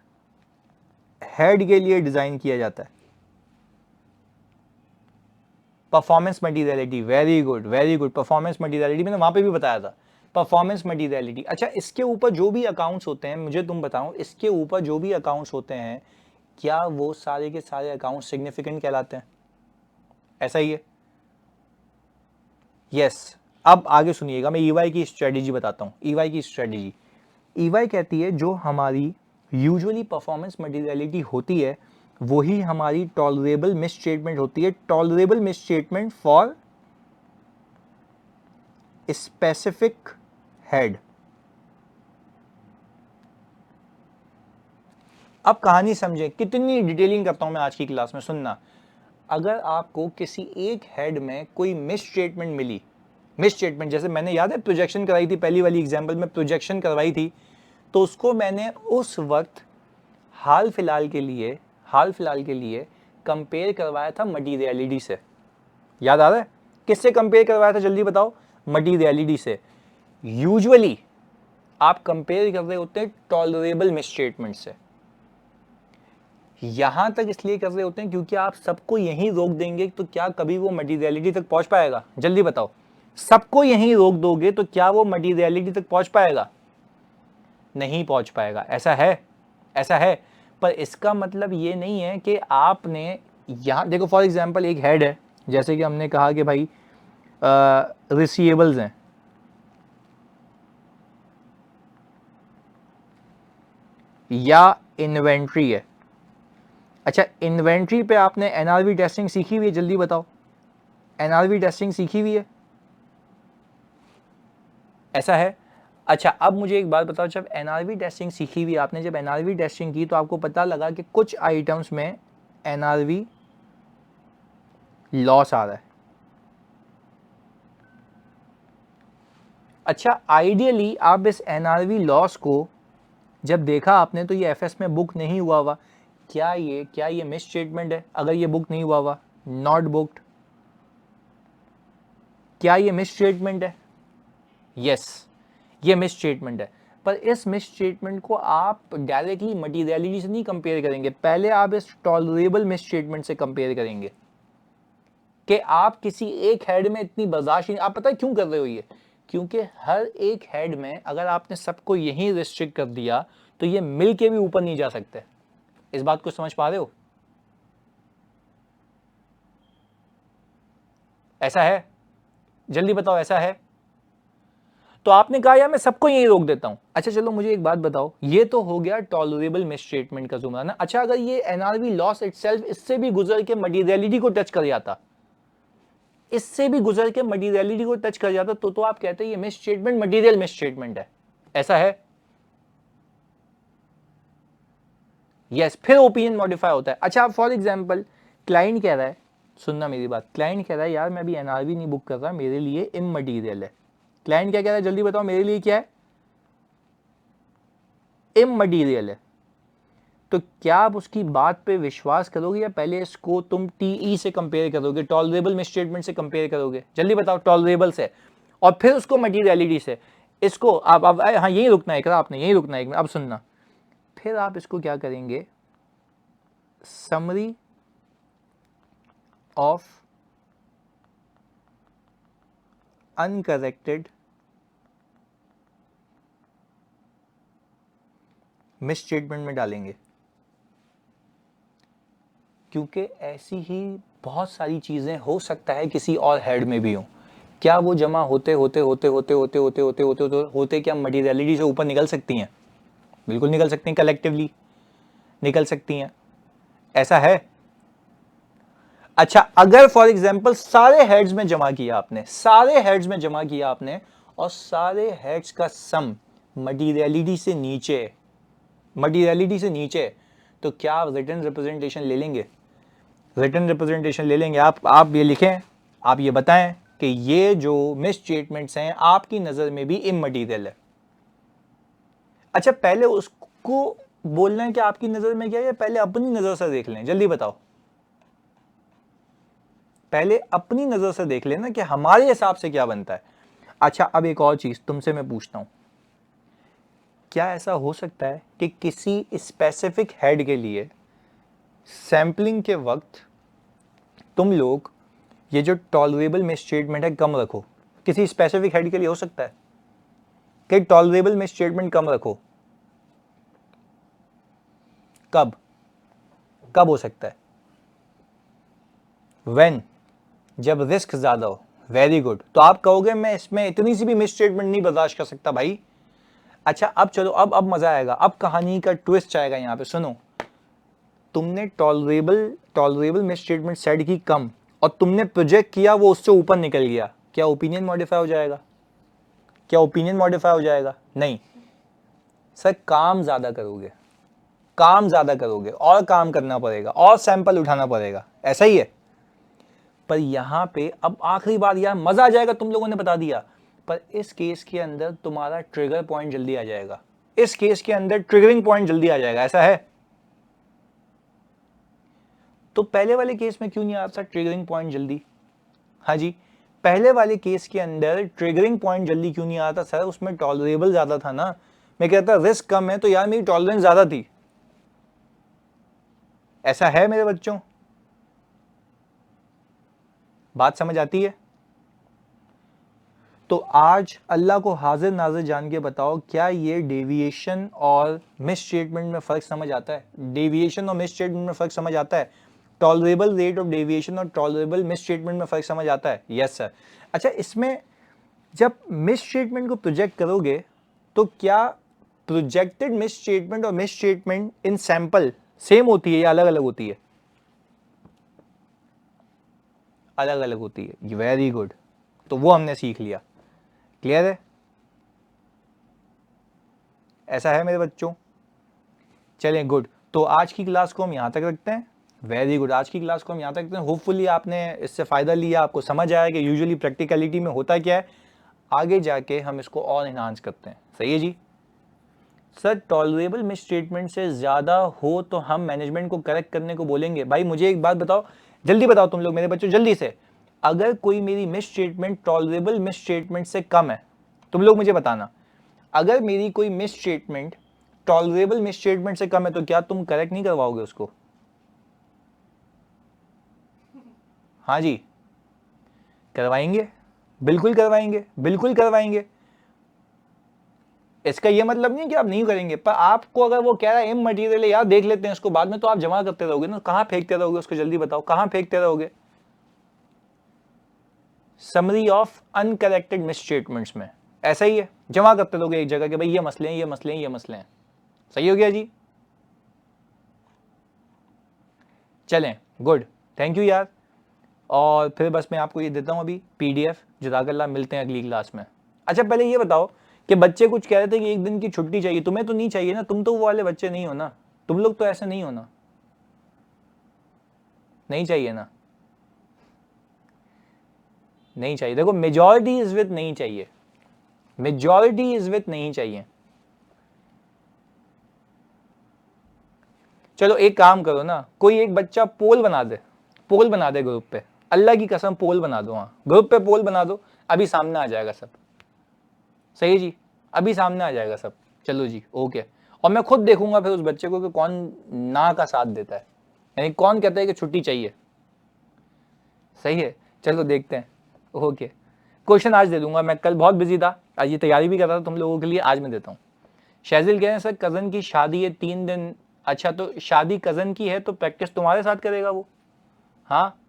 [SPEAKER 1] हेड के लिए डिजाइन किया जाता है। Performance materiality, very good very good, performance materiality मैंने वहां पे भी बताया था, परफॉर्मेंस मटीरियलिटी। अच्छा, इसके ऊपर जो भी अकाउंट्स होते हैं, मुझे तुम बताओ, इसके ऊपर जो भी अकाउंट्स होते हैं, क्या वो सारे के सारे अकाउंट सिग्निफिकेंट कहलाते हैं? ऐसा ही है, यस। अब आगे सुनिएगा, मैं ईवाई की स्ट्रेटेजी बताता हूं। ईवाई की स्ट्रेटेजी, ईवाई कहती है जो हमारी यूजुअली परफॉर्मेंस मटीरियलिटी होती है वही हमारी टॉलरेबल मिसस्टेटमेंट होती है। Tolerable misstatement for specific head. अब कहानी समझें, कितनी डिटेलिंग करता हूं मैं आज की क्लास में, सुनना। अगर आपको किसी एक हेड में कोई मिसस्टेटमेंट मिली, मिसस्टेटमेंट जैसे मैंने, याद है प्रोजेक्शन कराई थी, पहली वाली एग्जांपल में प्रोजेक्शन करवाई थी, तो उसको मैंने उस वक्त हाल फिलहाल के लिए कंपेयर करवाया था मटीरियलिटी से। याद आ रहा है? किससे कंपेयर करवाया था, जल्दी बताओ? मटीरियलिटी से। यूजुअली आप कंपेयर कर रहे होते हैं टॉलरेबल मिसस्टेटमेंट से। यहां तक इसलिए कर रहे होते हैं क्योंकि आप सबको यहीं रोक देंगे तो क्या कभी वो मटीरियलिटी तक पहुंच पाएगा? जल्दी बताओ। सबको यहीं रोक दोगे तो क्या वो मटीरियलिटी तक पहुंच पाएगा? नहीं पहुंच पाएगा। ऐसा है। पर इसका मतलब ये नहीं है कि आपने यहां देखो, फॉर एग्जांपल एक हेड है, जैसे कि हमने कहा कि भाई रिसीवेबल्स हैं, या इन्वेंट्री है। अच्छा, इन्वेंट्री पे आपने एनआरवी टेस्टिंग सीखी हुई है? जल्दी बताओ, एनआरवी टेस्टिंग सीखी हुई है? ऐसा है। अच्छा, अब मुझे एक बात बताओ, जब एनआरवी टेस्टिंग सीखी हुई आपने, जब एनआरवी टेस्टिंग की तो आपको पता लगा कि कुछ आइटम्स में एनआरवी लॉस आ रहा है। अच्छा, आइडियली आप इस एनआरवी लॉस को जब देखा आपने तो ये एफएस में बुक नहीं हुआ हुआ। क्या ये मिस स्टेटमेंट है? अगर ये बुक नहीं हुआ हुआ, नॉट बुक्ड, क्या ये मिस स्टेटमेंट है? यस, ये मिस स्टेटमेंट है। पर इस मिस स्टेटमेंट को आप डायरेक्टली मटीरियलिटी से नहीं कंपेयर करेंगे, पहले आप इस टॉलरेबल मिस स्टेटमेंट से कंपेयर करेंगे कि आप किसी एक हेड में इतनी बर्दाश्त नहीं। आप पता है क्यों कर रहे हो ये? क्योंकि हर एक हेड में अगर आपने सबको यहीं रिस्ट्रिक्ट कर दिया तो ये मिल के भी ऊपर नहीं जा सकते। इस बात को समझ पा रहे हो? ऐसा है? जल्दी बताओ, ऐसा है? तो आपने कहा यार मैं सबको यहीं रोक देता हूं। अच्छा चलो मुझे एक बात बताओ, ये तो हो गया टॉलरेबल मिसस्टेटमेंट का जुमला ना। अच्छा, अगर ये एनआरवी लॉस इटसेल्फ इससे भी गुजर के मटीरियलिटी को टच कर जाता, इससे भी गुजर के मटीरियलिटी को टच कर जाता, तो आप कहते हैं ये मिसस्टेटमेंट मटीरियल मिसस्टेटमेंट है। ऐसा है? यस, फिर ओपिनियन मॉडिफाई होता है। अच्छा, फॉर एग्जांपल क्लाइंट कह रहा है, सुनना मेरी बात, क्लाइंट कह रहा है यार मैं अभी एनआरवी नहीं बुक कर रहा, मेरे लिए इममटीरियल है। क्लाइंट क्या कह रहा है, जल्दी बताओ, मेरे लिए क्या है? इममटीरियल है। तो क्या आप उसकी बात पे विश्वास करोगे या पहले इसको तुम टीई से कंपेयर करोगे, टॉलरेबल मिसस्टेटमेंट से कंपेयर करोगे? जल्दी बताओ, टॉलरेबल से और फिर उसको मटीरियलिटी से। इसको आप हाँ यही रुकना है, आपने यही रुकना है। अब सुनना, फिर आप इसको क्या करेंगे, समरी ऑफ अनकरेक्टेड मिसस्टेटमेंट में डालेंगे, क्योंकि ऐसी ही बहुत सारी चीजें हो सकता है किसी और हेड में भी हो। क्या वो जमा होते होते होते होते होते होते होते होते होते होते क्या मटीरियलिटी से ऊपर निकल सकती हैं? बिल्कुल निकल सकती हैं, कलेक्टिवली निकल सकती हैं। ऐसा है? अच्छा, अगर फॉर एग्जांपल सारे हेड्स में जमा किया आपने, सारे हेड्स में जमा किया आपने और सारे हेड्स का सम मटीरियलिटी से नीचे, मटीरियलिटी से नीचे, तो क्या आप रिटर्न रिप्रेजेंटेशन ले लेंगे? रिटर्न रिप्रेजेंटेशन ले लेंगे। आप ये लिखें, आप ये बताएं कि ये जो मिस स्टेटमेंट्स हैं आपकी नजर में भी इममटीरियल है। अच्छा, पहले उसको बोलना है कि आपकी नजर में क्या है, पहले अपनी नजर से देख लें। जल्दी बताओ, पहले अपनी नजर से देख लेना कि हमारे हिसाब से क्या बनता है। अच्छा, अब एक और चीज तुमसे मैं पूछता हूं, क्या ऐसा हो सकता है कि किसी स्पेसिफिक हेड के लिए सैंपलिंग के वक्त तुम लोग ये जो टॉलरेबल मिसस्टेटमेंट है कम रखो? किसी स्पेसिफिक हेड के लिए हो सकता है कि टॉलरेबल मिसस्टेटमेंट कम रखो? कब कब हो सकता है? व्हेन, जब रिस्क ज्यादा हो। Very good. तो आप कहोगे मैं इसमें इतनी सी भी मिसस्टेटमेंट नहीं बर्दाश्त कर सकता भाई। अच्छा, अब चलो, अब मजा आएगा, अब कहानी का ट्विस्ट आएगा यहां पे। सुनो, तुमने टॉलरेबल मिसस्टेटमेंट सेट की कम और तुमने प्रोजेक्ट किया वो उससे ऊपर निकल गया, क्या ओपिनियन मॉडिफाई हो जाएगा? क्या ओपिनियन मॉडिफाई हो जाएगा? नहीं सर, काम ज्यादा करोगे, काम ज्यादा करोगे और काम करना पड़ेगा और सैंपल उठाना पड़ेगा। ऐसा ही है। पर यहां पे अब आखिरी बात, यार मजा आ जाएगा, तुम लोगों ने बता दिया, पर इस केस के अंदर तुम्हारा ट्रिगर पॉइंट जल्दी आ जाएगा। इस केस के अंदर ट्रिगरिंग पॉइंट जल्दी आ जाएगा, ऐसा है। तो पहले वाले केस में क्यों नहीं आता ट्रिगरिंग पॉइंट जल्दी? हाँ जी, पहले वाले केस के अंदर ट्रिगरिंग पॉइंट जल्दी क्यों नहीं आता सर? उसमें टॉलरेबल ज्यादा था ना। मैं कहता रिस्क कम है तो यार मेरी टॉलरेंस ज्यादा थी। ऐसा है मेरे बच्चों? बात समझ आती है? तो आज अल्लाह को हाजिर नाजिर जान के बताओ, क्या ये डेविएशन और मिस स्टेटमेंट में फर्क समझ आता है? डेविएशन और मिस स्टेटमेंट में फर्क समझ आता है? टॉलरेबल रेट ऑफ डेविएशन और टॉलरेबल मिस स्टेटमेंट में फर्क समझ आता है? Yes sir. अच्छा, इसमें जब मिस स्टेटमेंट को प्रोजेक्ट करोगे तो क्या प्रोजेक्टेड मिस स्टेटमेंट और miss statement in sample same होती है या अलग अलग होती है? अलग अलग होती है। वेरी गुड, तो वो हमने सीख लिया। क्लियर है? ऐसा है मेरे बच्चों? चलें, गुड। तो आज की क्लास को हम यहाँ तक रखते हैं। वेरी गुड, आज की क्लास को हम यहाँ तक रखते हैं। होपफुली आपने इससे फ़ायदा लिया, आपको समझ आया कि यूजुअली प्रैक्टिकलिटी में होता क्या है। आगे जाके हम इसको और इन्हांस करते हैं। सही है जी? सर टॉलरेबल मिस स्टेटमेंट से ज़्यादा हो तो हम मैनेजमेंट को करेक्ट करने को बोलेंगे। भाई मुझे एक बात बताओ, जल्दी बताओ तुम लोग मेरे बच्चों, जल्दी से। अगर कोई मेरी miss statement tolerable miss statement से कम है, तुम लोग मुझे बताना। अगर मेरी कोई miss statement tolerable miss statement से कम है तो क्या तुम करेक्ट नहीं करवाओगे उसको? हाँ जी, करवाएंगे, बिल्कुल करवाएंगे, बिल्कुल करवाएंगे। इसका ये मतलब नहीं कि आप नहीं करेंगे, पर आपको अगर वो कह रहा है एम मटेरियल है यार देख लेते हैं उसको बाद में, तो आप जमा करते रहोगे ना। कहां फेंकते रहोगे उसको? जल्दी बताओ, कहां फेंकते रहोगे? Summary of uncorrected miss statements में ऐसा ही है, जमा करते रहोगे एक जगह कि भाई ये मसले हैं, ये मसले हैं, ये मसले हैं। सही हो गया जी? चलें, गुड, थैंक यू यार। और फिर बस मैं आपको ये देता हूं अभी PDF। जज़ाकल्लाह, मिलते हैं अगली क्लास में। अच्छा, पहले ये बताओ कि बच्चे कुछ कह रहे थे कि एक दिन की छुट्टी चाहिए, तुम्हें तो नहीं चाहिए ना? तुम तो वो वाले बच्चे नहीं हो ना, तुम लोग तो ऐसे नहीं हो ना। नहीं चाहिए ना? नहीं चाहिए। देखो, मेजॉरिटी इज विथ नहीं चाहिए, मेजॉरिटी इज विथ नहीं चाहिए। चलो एक काम करो ना, कोई एक बच्चा पोल बना दे, पोल बना दे ग्रुप पे, अल्लाह की कसम पोल बना दो। हाँ, ग्रुप पे पोल बना दो, अभी सामने आ जाएगा सब। सही जी, अभी सामने आ जाएगा सब। चलो जी, ओके। और मैं खुद देखूंगा फिर उस बच्चे को कि कौन ना का साथ देता है, यानी कौन कहता है कि छुट्टी चाहिए। सही है, चलो देखते हैं। ओके, क्वेश्चन आज दे दूंगा मैं, कल बहुत बिजी था, आज ये तैयारी भी कर रहा था तुम लोगों के लिए, आज मैं देता हूँ। शैजिल कह रहे हैं सर कजन की शादी है 3 दिन। अच्छा, तो शादी कजन की है तो प्रैक्टिस तुम्हारे साथ करेगा वो? हाँ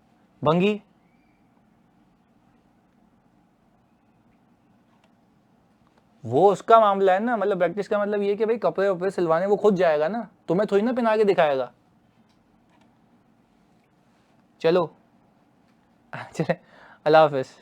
[SPEAKER 1] भंगी, वो उसका मामला है ना। मतलब प्रैक्टिस का मतलब ये कि भाई कपड़े वपड़े सिलवाने वो खुद जाएगा ना, तुम्हें थोड़ी ना पहना के दिखाएगा। चलो चले, अल्लाह हाफिज।